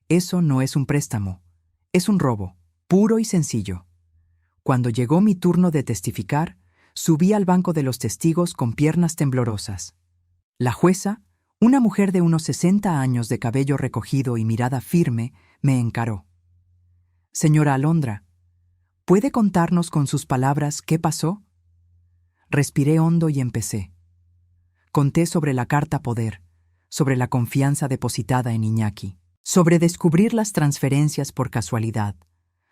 Eso no es un préstamo, es un robo, puro y sencillo. Cuando llegó mi turno de testificar, subí al banco de los testigos con piernas temblorosas. La jueza, una mujer de unos 60 años de cabello recogido y mirada firme, me encaró. Señora Alondra, ¿puede contarnos con sus palabras qué pasó? Respiré hondo y empecé. Conté sobre la carta poder, sobre la confianza depositada en Iñaki, sobre descubrir las transferencias por casualidad,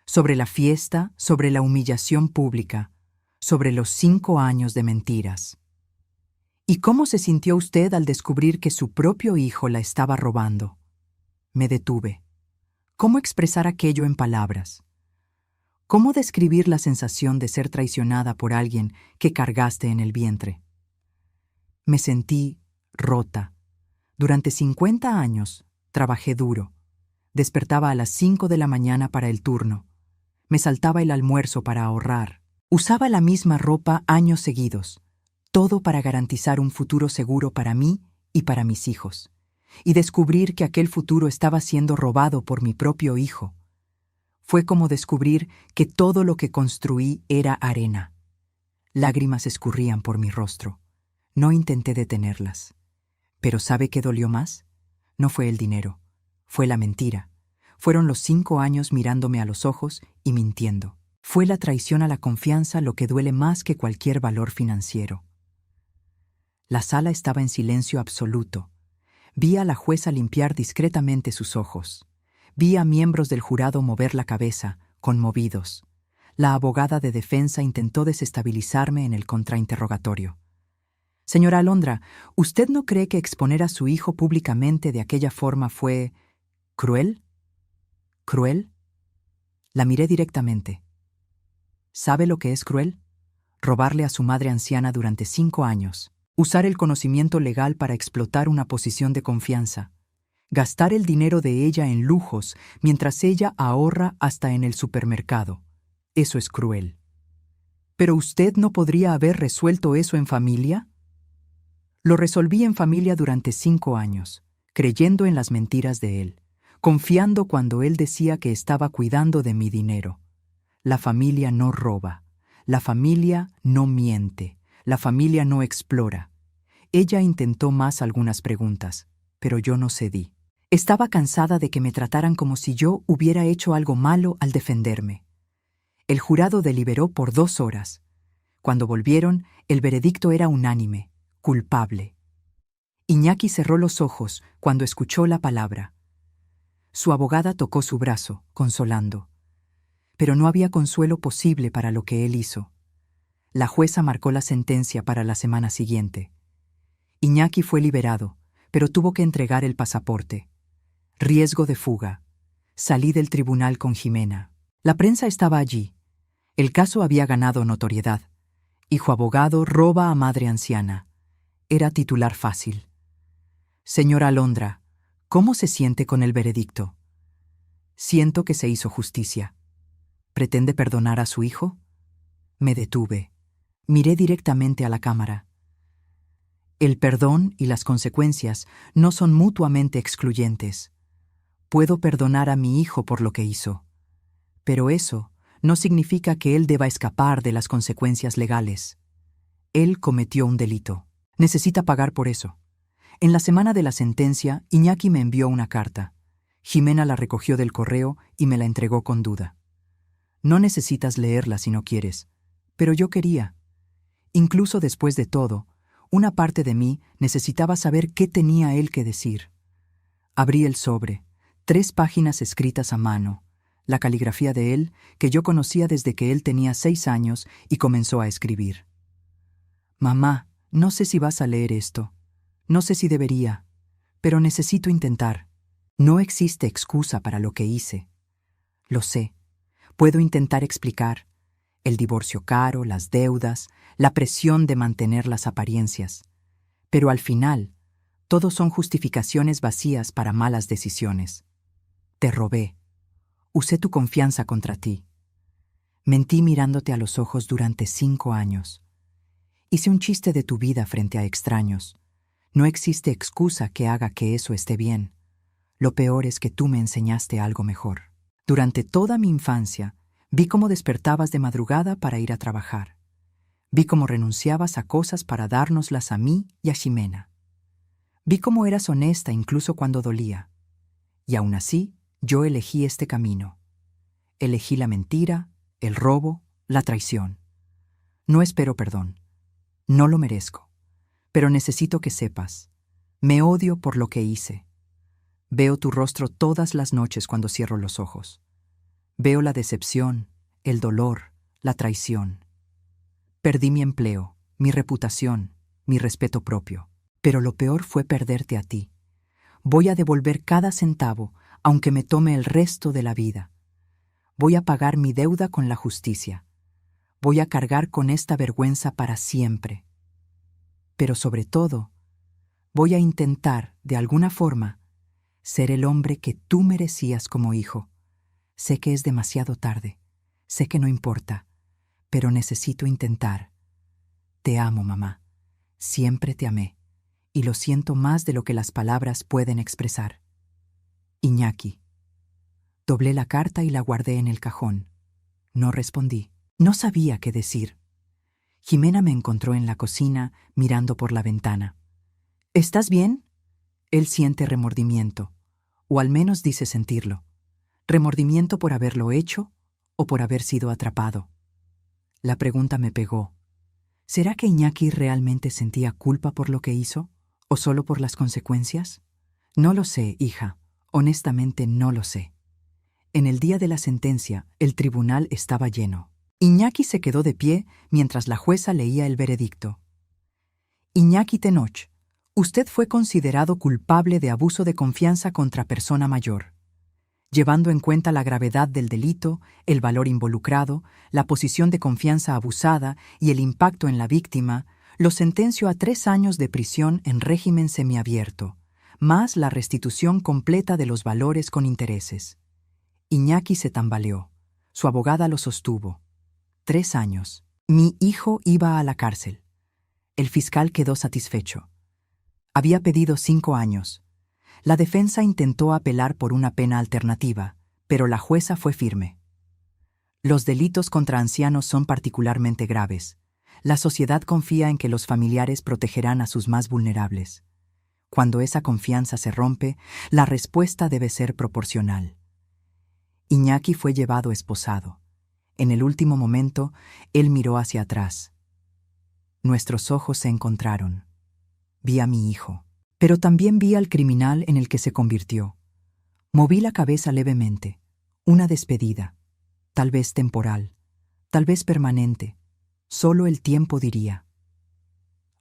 sobre la fiesta, sobre la humillación pública, sobre los 5 años de mentiras. ¿Y cómo se sintió usted al descubrir que su propio hijo la estaba robando? Me detuve. ¿Cómo expresar aquello en palabras? ¿Cómo describir la sensación de ser traicionada por alguien que cargaste en el vientre? Me sentí rota. Durante 50 años trabajé duro. Despertaba a las 5 de la mañana para el turno. Me saltaba el almuerzo para ahorrar. Usaba la misma ropa años seguidos. Todo para garantizar un futuro seguro para mí y para mis hijos. Y descubrir que aquel futuro estaba siendo robado por mi propio hijo. Fue como descubrir que todo lo que construí era arena. Lágrimas escurrían por mi rostro. No intenté detenerlas. Pero ¿sabe qué dolió más? No fue el dinero, fue la mentira. Fueron los 5 años mirándome a los ojos y mintiendo. Fue la traición a la confianza lo que duele más que cualquier valor financiero. La sala estaba en silencio absoluto. Vi a la jueza limpiar discretamente sus ojos. Vi a miembros del jurado mover la cabeza, conmovidos. La abogada de defensa intentó desestabilizarme en el contrainterrogatorio. Señora Alondra, ¿usted no cree que exponer a su hijo públicamente de aquella forma fue cruel? ¿Cruel? La miré directamente. ¿Sabe lo que es cruel? Robarle a su madre anciana durante 5 años. Usar el conocimiento legal para explotar una posición de confianza. Gastar el dinero de ella en lujos mientras ella ahorra hasta en el supermercado. Eso es cruel. ¿Pero usted no podría haber resuelto eso en familia? Lo resolví en familia durante 5 años, creyendo en las mentiras de él, confiando cuando él decía que estaba cuidando de mi dinero. La familia no roba, la familia no miente, La familia no explora. Ella intentó más algunas preguntas, pero yo no cedí. Estaba cansada de que me trataran como si yo hubiera hecho algo malo al defenderme. El jurado deliberó por 2 horas. Cuando volvieron, el veredicto era unánime: culpable. Iñaki cerró los ojos cuando escuchó la palabra. Su abogada tocó su brazo, consolando. Pero no había consuelo posible para lo que él hizo. La jueza marcó la sentencia para la semana siguiente. Iñaki fue liberado, pero tuvo que entregar el pasaporte. Riesgo de fuga. Salí del tribunal con Jimena. La prensa estaba allí. El caso había ganado notoriedad. Hijo abogado roba a madre anciana. Era titular fácil. Señora Alondra, ¿cómo se siente con el veredicto? Siento que se hizo justicia. ¿Pretende perdonar a su hijo? Me detuve. Miré directamente a la cámara. El perdón y las consecuencias no son mutuamente excluyentes. Puedo perdonar a mi hijo por lo que hizo, pero eso no significa que él deba escapar de las consecuencias legales. Él cometió un delito. Necesita pagar por eso. En la semana de la sentencia, Iñaki me envió una carta. Jimena la recogió del correo y me la entregó con duda. No necesitas leerla si no quieres, pero yo quería. Incluso después de todo, una parte de mí necesitaba saber qué tenía él que decir. Abrí el sobre, 3 páginas escritas a mano, la caligrafía de él que yo conocía desde que él tenía 6 años y comenzó a escribir. Mamá, no sé si vas a leer esto. No sé si debería, pero necesito intentar. No existe excusa para lo que hice. Lo sé. Puedo intentar explicar. El divorcio caro, las deudas, la presión de mantener las apariencias. Pero al final, todo son justificaciones vacías para malas decisiones. Te robé. Usé tu confianza contra ti. Mentí mirándote a los ojos durante 5 años. Hice un chiste de tu vida frente a extraños. No existe excusa que haga que eso esté bien. Lo peor es que tú me enseñaste algo mejor. Durante toda mi infancia, vi cómo despertabas de madrugada para ir a trabajar. Vi cómo renunciabas a cosas para dárnoslas a mí y a Ximena. Vi cómo eras honesta incluso cuando dolía. Y aún así, yo elegí este camino. Elegí la mentira, el robo, la traición. No espero perdón. No lo merezco. Pero necesito que sepas. Me odio por lo que hice. Veo tu rostro todas las noches cuando cierro los ojos. Veo la decepción, el dolor, la traición. Perdí mi empleo, mi reputación, mi respeto propio. Pero lo peor fue perderte a ti. Voy a devolver cada centavo, aunque me tome el resto de la vida. Voy a pagar mi deuda con la justicia. Voy a cargar con esta vergüenza para siempre. Pero sobre todo, voy a intentar, de alguna forma, ser el hombre que tú merecías como hijo. Sé que es demasiado tarde, sé que no importa, pero necesito intentar. Te amo, mamá. Siempre te amé, y lo siento más de lo que las palabras pueden expresar. Iñaki. Doblé la carta y la guardé en el cajón. No respondí. No sabía qué decir. Jimena me encontró en la cocina, mirando por la ventana. ¿Estás bien? Él siente remordimiento, o al menos dice sentirlo. ¿Remordimiento por haberlo hecho o por haber sido atrapado? La pregunta me pegó. ¿Será que Iñaki realmente sentía culpa por lo que hizo, o solo por las consecuencias? No lo sé, hija. Honestamente no lo sé. En el día de la sentencia, el tribunal estaba lleno. Iñaki se quedó de pie mientras la jueza leía el veredicto. Iñaki Tenoch, usted fue considerado culpable de abuso de confianza contra persona mayor. Llevando en cuenta la gravedad del delito, el valor involucrado, la posición de confianza abusada y el impacto en la víctima, lo sentencio a 3 años de prisión en régimen semiabierto, más la restitución completa de los valores con intereses. Iñaki se tambaleó. Su abogada lo sostuvo. 3 años. Mi hijo iba a la cárcel. El fiscal quedó satisfecho. Había pedido 5 años. La defensa intentó apelar por una pena alternativa, pero la jueza fue firme. Los delitos contra ancianos son particularmente graves. La sociedad confía en que los familiares protegerán a sus más vulnerables. Cuando esa confianza se rompe, la respuesta debe ser proporcional. Iñaki fue llevado esposado. En el último momento, él miró hacia atrás. Nuestros ojos se encontraron. Vi a mi hijo, pero también vi al criminal en el que se convirtió. Moví la cabeza levemente. Una despedida, tal vez temporal, tal vez permanente. Solo el tiempo diría.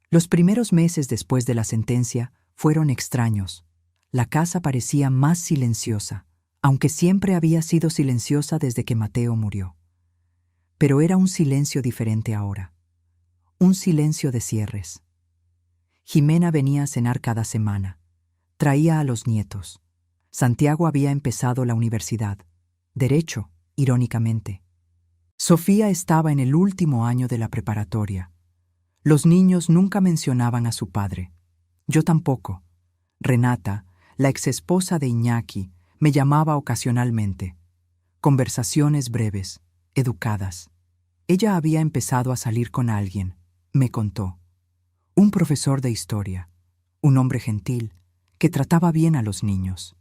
Los primeros meses después de la sentencia fueron extraños. La casa parecía más silenciosa, aunque siempre había sido silenciosa desde que Mateo murió. Pero era un silencio diferente ahora. Un silencio de cierres. Jimena venía a cenar cada semana. Traía a los nietos. Santiago había empezado la universidad. Derecho, irónicamente. Sofía estaba en el último año de la preparatoria. Los niños nunca mencionaban a su padre. Yo tampoco. Renata, la exesposa de Iñaki, me llamaba ocasionalmente. Conversaciones breves, educadas. Ella había empezado a salir con alguien, me contó. Un profesor de historia, un hombre gentil, que trataba bien a los niños.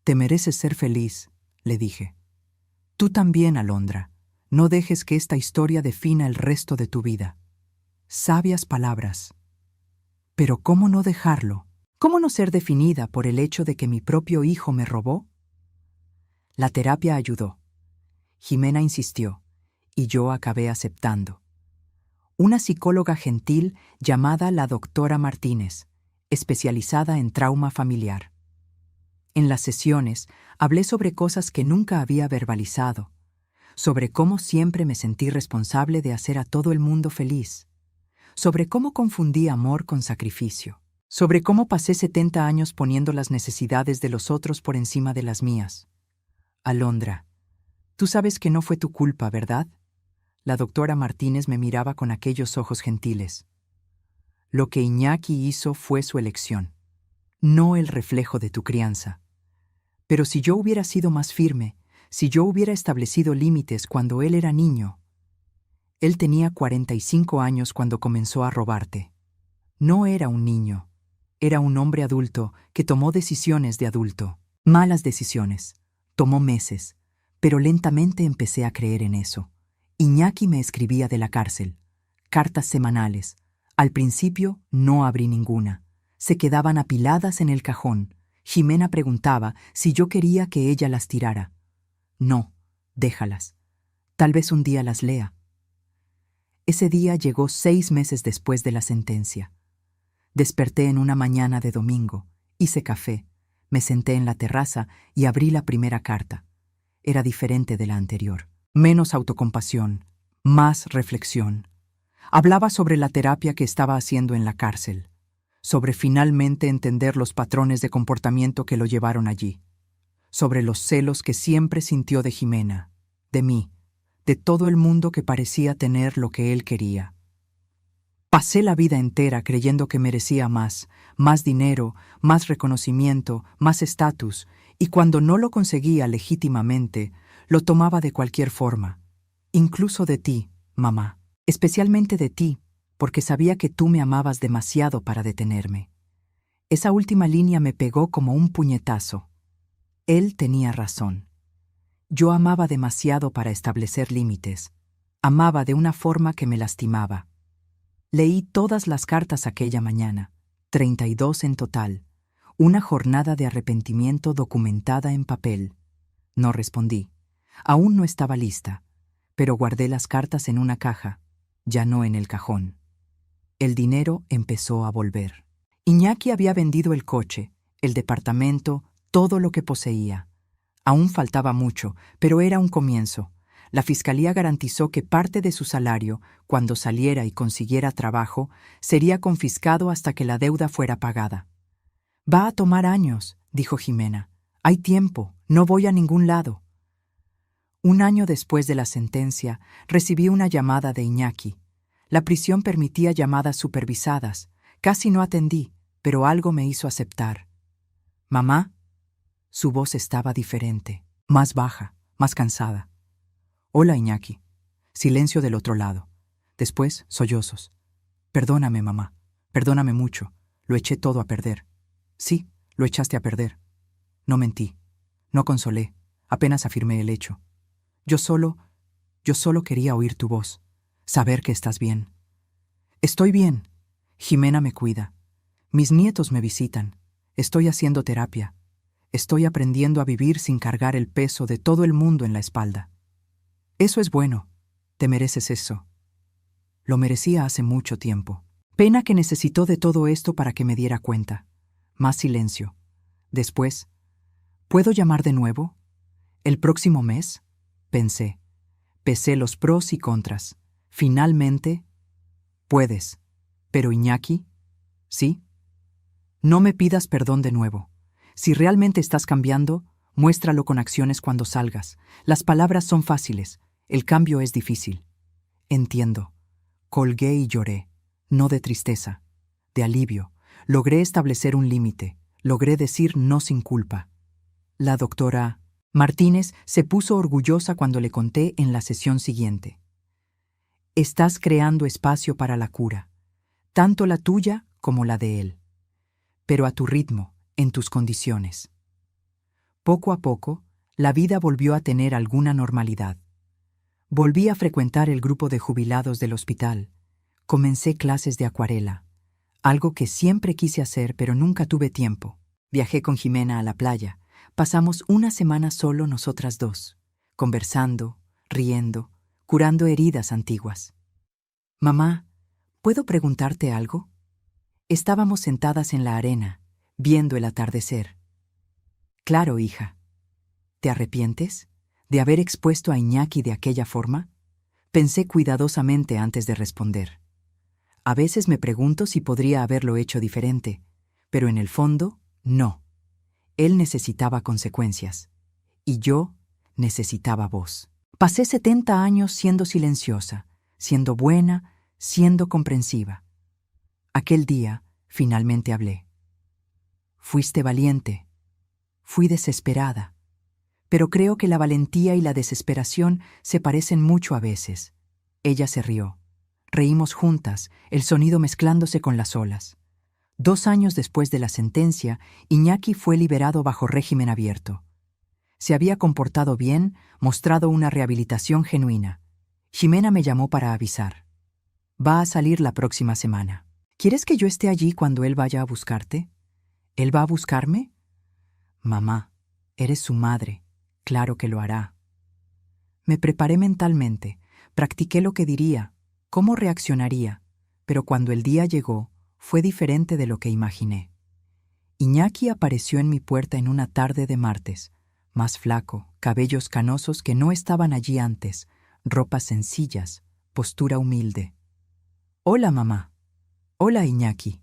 Te mereces ser feliz, le dije. Tú también, Alondra. No dejes que esta historia defina el resto de tu vida. Sabias palabras. Pero ¿cómo no dejarlo? ¿Cómo no ser definida por el hecho de que mi propio hijo me robó? La terapia ayudó. Jimena insistió, y yo acabé aceptando. Una psicóloga gentil llamada la doctora Martínez, especializada en trauma familiar. En las sesiones hablé sobre cosas que nunca había verbalizado, sobre cómo siempre me sentí responsable de hacer a todo el mundo feliz, sobre cómo confundí amor con sacrificio, sobre cómo pasé 70 años poniendo las necesidades de los otros por encima de las mías. Alondra, tú sabes que no fue tu culpa, ¿verdad? La doctora Martínez me miraba con aquellos ojos gentiles. Lo que Iñaki hizo fue su elección, no el reflejo de tu crianza. Pero si yo hubiera sido más firme, si yo hubiera establecido límites cuando él era niño. Él tenía 45 años cuando comenzó a robarte. No era un niño, era un hombre adulto que tomó decisiones de adulto. Malas decisiones. Tomó meses, pero lentamente empecé a creer en eso. Iñaki me escribía de la cárcel, cartas semanales. Al principio no abrí ninguna. Se quedaban apiladas en el cajón. Jimena preguntaba si yo quería que ella las tirara. No, déjalas. Tal vez un día las lea. Ese día llegó 6 meses después de la sentencia. Desperté en una mañana de domingo, hice café, me senté en la terraza y abrí la primera carta. Era diferente de la anterior. Menos autocompasión, más reflexión. Hablaba sobre la terapia que estaba haciendo en la cárcel, sobre finalmente entender los patrones de comportamiento que lo llevaron allí, sobre los celos que siempre sintió de Jimena, de mí, de todo el mundo que parecía tener lo que él quería. Pasé la vida entera creyendo que merecía más dinero, más reconocimiento, más estatus, y cuando no lo conseguía legítimamente, lo tomaba de cualquier forma, incluso de ti, mamá, especialmente de ti, porque sabía que tú me amabas demasiado para detenerme. Esa última línea me pegó como un puñetazo. Él tenía razón. Yo amaba demasiado para establecer límites. Amaba de una forma que me lastimaba. Leí todas las cartas aquella mañana, 32 en total, una jornada de arrepentimiento documentada en papel. No respondí. Aún no estaba lista, pero guardé las cartas en una caja, ya no en el cajón. El dinero empezó a volver. Iñaki había vendido el coche, el departamento, todo lo que poseía. Aún faltaba mucho, pero era un comienzo. La fiscalía garantizó que parte de su salario, cuando saliera y consiguiera trabajo, sería confiscado hasta que la deuda fuera pagada. Va a tomar años, dijo Jimena. Hay tiempo, no voy a ningún lado. Un año después de la sentencia, recibí una llamada de Iñaki. La prisión permitía llamadas supervisadas. Casi no atendí, pero algo me hizo aceptar. «¿Mamá?» Su voz estaba diferente, más baja, más cansada. «Hola, Iñaki». Silencio del otro lado. Después, sollozos. Perdóname, mamá. Perdóname mucho. Lo eché todo a perder. Sí, lo echaste a perder. No mentí. No consolé. Apenas afirmé el hecho. Yo solo quería oír tu voz. Saber que estás bien. Estoy bien. Jimena me cuida. Mis nietos me visitan. Estoy haciendo terapia. Estoy aprendiendo a vivir sin cargar el peso de todo el mundo en la espalda. Eso es bueno. Te mereces eso. Lo merecía hace mucho tiempo. Pena que necesitó de todo esto para que me diera cuenta. Más silencio. Después, ¿puedo llamar de nuevo? ¿El próximo mes? Pensé. Pesé los pros y contras. Finalmente, puedes. Pero Iñaki, ¿sí? No me pidas perdón de nuevo. Si realmente estás cambiando, muéstralo con acciones cuando salgas. Las palabras son fáciles, el cambio es difícil. Entiendo. Colgué y lloré, no de tristeza, de alivio. Logré establecer un límite, logré decir no sin culpa. La doctora Martínez se puso orgullosa cuando le conté en la sesión siguiente. Estás creando espacio para la cura, tanto la tuya como la de él, pero a tu ritmo, en tus condiciones. Poco a poco, la vida volvió a tener alguna normalidad. Volví a frecuentar el grupo de jubilados del hospital. Comencé clases de acuarela, algo que siempre quise hacer pero nunca tuve tiempo. Viajé con Jimena a la playa. Pasamos una semana solo nosotras dos, conversando, riendo, curando heridas antiguas. Mamá, ¿puedo preguntarte algo? Estábamos sentadas en la arena, viendo el atardecer. Claro, hija. ¿Te arrepientes de haber expuesto a Iñaki de aquella forma? Pensé cuidadosamente antes de responder. A veces me pregunto si podría haberlo hecho diferente, pero en el fondo, no. Él necesitaba consecuencias, y yo necesitaba voz. Pasé 70 años siendo silenciosa, siendo buena, siendo comprensiva. Aquel día, finalmente hablé. Fuiste valiente. Fui desesperada. Pero creo que la valentía y la desesperación se parecen mucho a veces. Ella se rió. Reímos juntas, el sonido mezclándose con las olas. 2 años después de la sentencia, Iñaki fue liberado bajo régimen abierto. Se había comportado bien, mostrado una rehabilitación genuina. Jimena me llamó para avisar. Va a salir la próxima semana. ¿Quieres que yo esté allí cuando él vaya a buscarte? ¿Él va a buscarme? Mamá, eres su madre. Claro que lo hará. Me preparé mentalmente, practiqué lo que diría, cómo reaccionaría, pero cuando el día llegó, fue diferente de lo que imaginé. Iñaki apareció en mi puerta en una tarde de martes, más flaco, cabellos canosos que no estaban allí antes, ropas sencillas, postura humilde. Hola, mamá. Hola, Iñaki.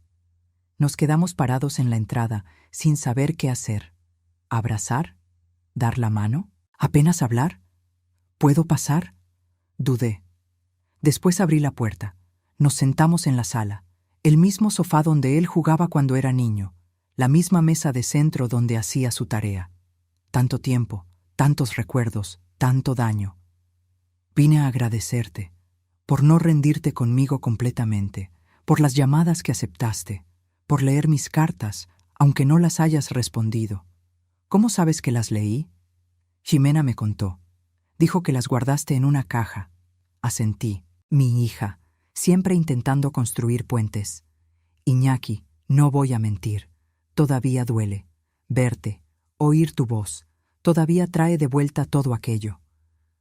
Nos quedamos parados en la entrada, sin saber qué hacer. ¿Abrazar? ¿Dar la mano? ¿Apenas hablar? ¿Puedo pasar? Dudé. Después abrí la puerta. Nos sentamos en la sala, el mismo sofá donde él jugaba cuando era niño, la misma mesa de centro donde hacía su tarea. Tanto tiempo, tantos recuerdos, tanto daño. Vine a agradecerte, por no rendirte conmigo completamente, por las llamadas que aceptaste, por leer mis cartas, aunque no las hayas respondido. ¿Cómo sabes que las leí? Jimena me contó. Dijo que las guardaste en una caja. Asentí. Mi hija, siempre intentando construir puentes. Iñaki, no voy a mentir. Todavía duele. Verte, oír tu voz, todavía trae de vuelta todo aquello.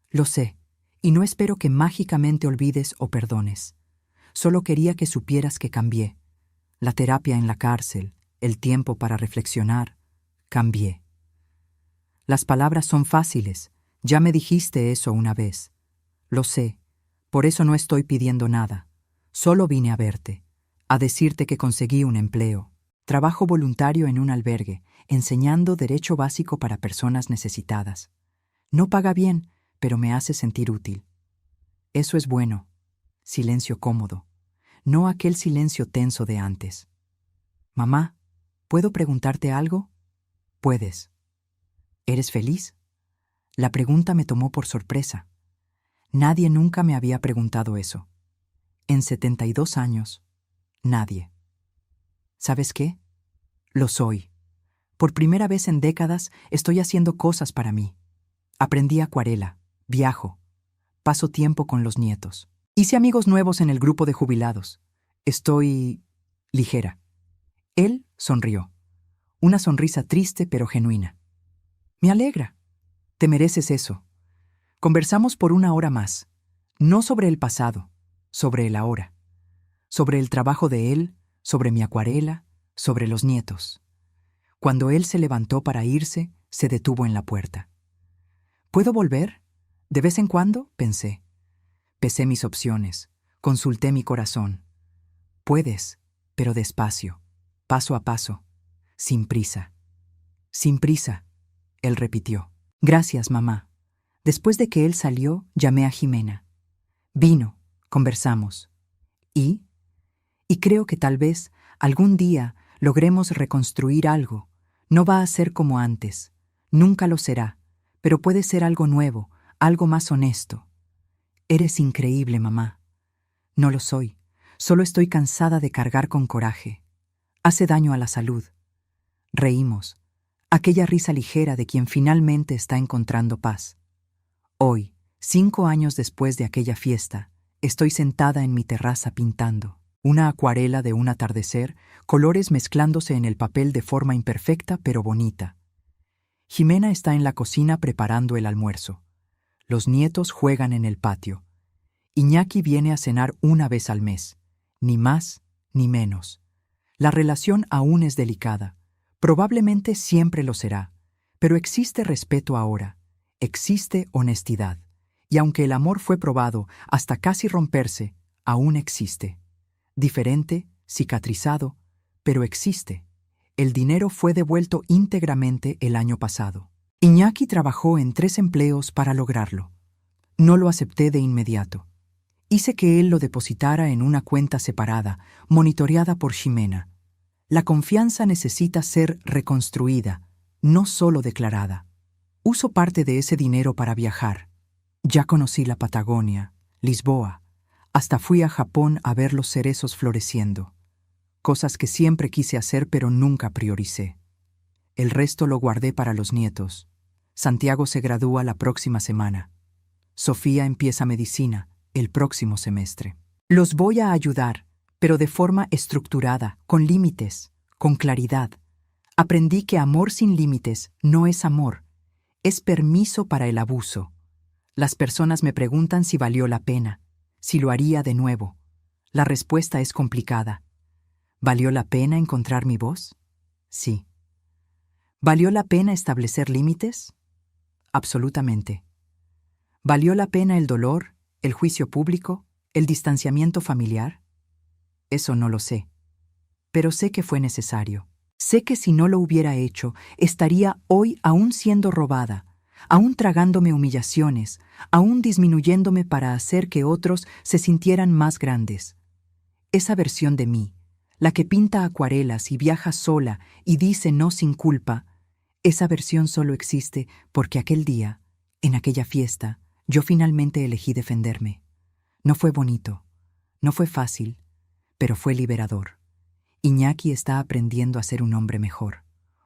Lo sé, y no espero que mágicamente olvides o perdones. Solo quería que supieras que cambié. La terapia en la cárcel, el tiempo para reflexionar, cambié. Las palabras son fáciles, ya me dijiste eso una vez. Lo sé, por eso no estoy pidiendo nada. Solo vine a verte, a decirte que conseguí un empleo. Trabajo voluntario en un albergue, enseñando derecho básico para personas necesitadas. No paga bien, pero me hace sentir útil. Eso es bueno. Silencio cómodo, no aquel silencio tenso de antes. Mamá, ¿puedo preguntarte algo? Puedes. ¿Eres feliz? La pregunta me tomó por sorpresa. Nadie nunca me había preguntado eso. En 72 años, nadie. ¿Sabes qué? Lo soy. Por primera vez en décadas estoy haciendo cosas para mí. Aprendí acuarela, viajo, paso tiempo con los nietos. Hice amigos nuevos en el grupo de jubilados. Estoy ligera. Él sonrió. Una sonrisa triste pero genuina. Me alegra. Te mereces eso. Conversamos por 1 hora más. No sobre el pasado, sobre el ahora. Sobre el trabajo de él, sobre mi acuarela, sobre los nietos. Cuando él se levantó para irse, se detuvo en la puerta. ¿Puedo volver? De vez en cuando, pensé. Pesé mis opciones, consulté mi corazón. Puedes, pero despacio, paso a paso, sin prisa. Sin prisa, él repitió. Gracias, mamá. Después de que él salió, llamé a Jimena. Vino, conversamos. Y creo que tal vez algún día logremos reconstruir algo. No va a ser como antes, nunca lo será, pero puede ser algo nuevo, algo más honesto. Eres increíble, mamá. No lo soy, solo estoy cansada de cargar con coraje. Hace daño a la salud. Reímos, aquella risa ligera de quien finalmente está encontrando paz. Hoy, 5 años después de aquella fiesta, estoy sentada en mi terraza pintando. Una acuarela de un atardecer, colores mezclándose en el papel de forma imperfecta pero bonita. Jimena está en la cocina preparando el almuerzo. Los nietos juegan en el patio. Iñaki viene a cenar 1 vez al mes, ni más ni menos. La relación aún es delicada, probablemente siempre lo será, pero existe respeto ahora, existe honestidad, y aunque el amor fue probado hasta casi romperse, aún existe. Diferente, cicatrizado, pero existe. El dinero fue devuelto íntegramente el año pasado. Iñaki trabajó en 3 empleos para lograrlo. No lo acepté de inmediato. Hice que él lo depositara en una cuenta separada, monitoreada por Jimena. La confianza necesita ser reconstruida, no solo declarada. Uso parte de ese dinero para viajar. Ya conocí la Patagonia, Lisboa. Hasta fui a Japón a ver los cerezos floreciendo. Cosas que siempre quise hacer pero nunca prioricé. El resto lo guardé para los nietos. Santiago se gradúa la próxima semana. Sofía empieza medicina el próximo semestre. Los voy a ayudar, pero de forma estructurada, con límites, con claridad. Aprendí que amor sin límites no es amor, es permiso para el abuso. Las personas me preguntan si valió la pena, si lo haría de nuevo. La respuesta es complicada. ¿Valió la pena encontrar mi voz? Sí. ¿Valió la pena establecer límites? Absolutamente. ¿Valió la pena el dolor, el juicio público, el distanciamiento familiar? Eso no lo sé. Pero sé que fue necesario. Sé que si no lo hubiera hecho, estaría hoy aún siendo robada, aún tragándome humillaciones, aún disminuyéndome para hacer que otros se sintieran más grandes. Esa versión de mí, la que pinta acuarelas y viaja sola y dice no sin culpa, esa versión solo existe porque aquel día, en aquella fiesta, yo finalmente elegí defenderme. No fue bonito, no fue fácil, pero fue liberador. Iñaki está aprendiendo a ser un hombre mejor,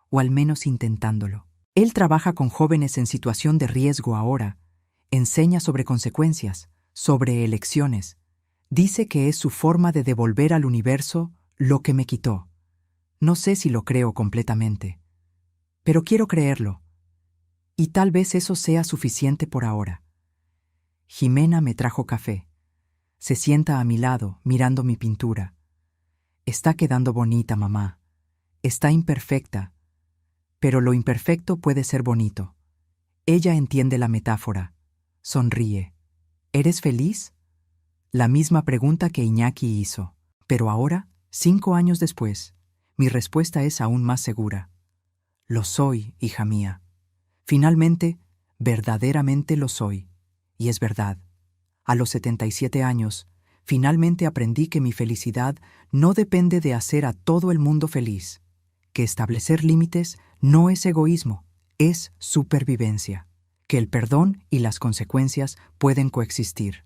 o al menos intentándolo. Él trabaja con jóvenes en situación de riesgo ahora, enseña sobre consecuencias, sobre elecciones. Dice que es su forma de devolver al universo lo que me quitó. No sé si lo creo completamente, pero quiero creerlo. Y tal vez eso sea suficiente por ahora. Jimena me trajo café. Se sienta a mi lado, mirando mi pintura. Está quedando bonita, mamá. Está imperfecta, pero lo imperfecto puede ser bonito. Ella entiende la metáfora. Sonríe. ¿Eres feliz? La misma pregunta que Iñaki hizo. Pero ahora, 5 años después, mi respuesta es aún más segura. Lo soy, hija mía. Finalmente, verdaderamente lo soy. Y es verdad. A los 77 años, finalmente aprendí que mi felicidad no depende de hacer a todo el mundo feliz, que establecer límites no es egoísmo, es supervivencia, que el perdón y las consecuencias pueden coexistir,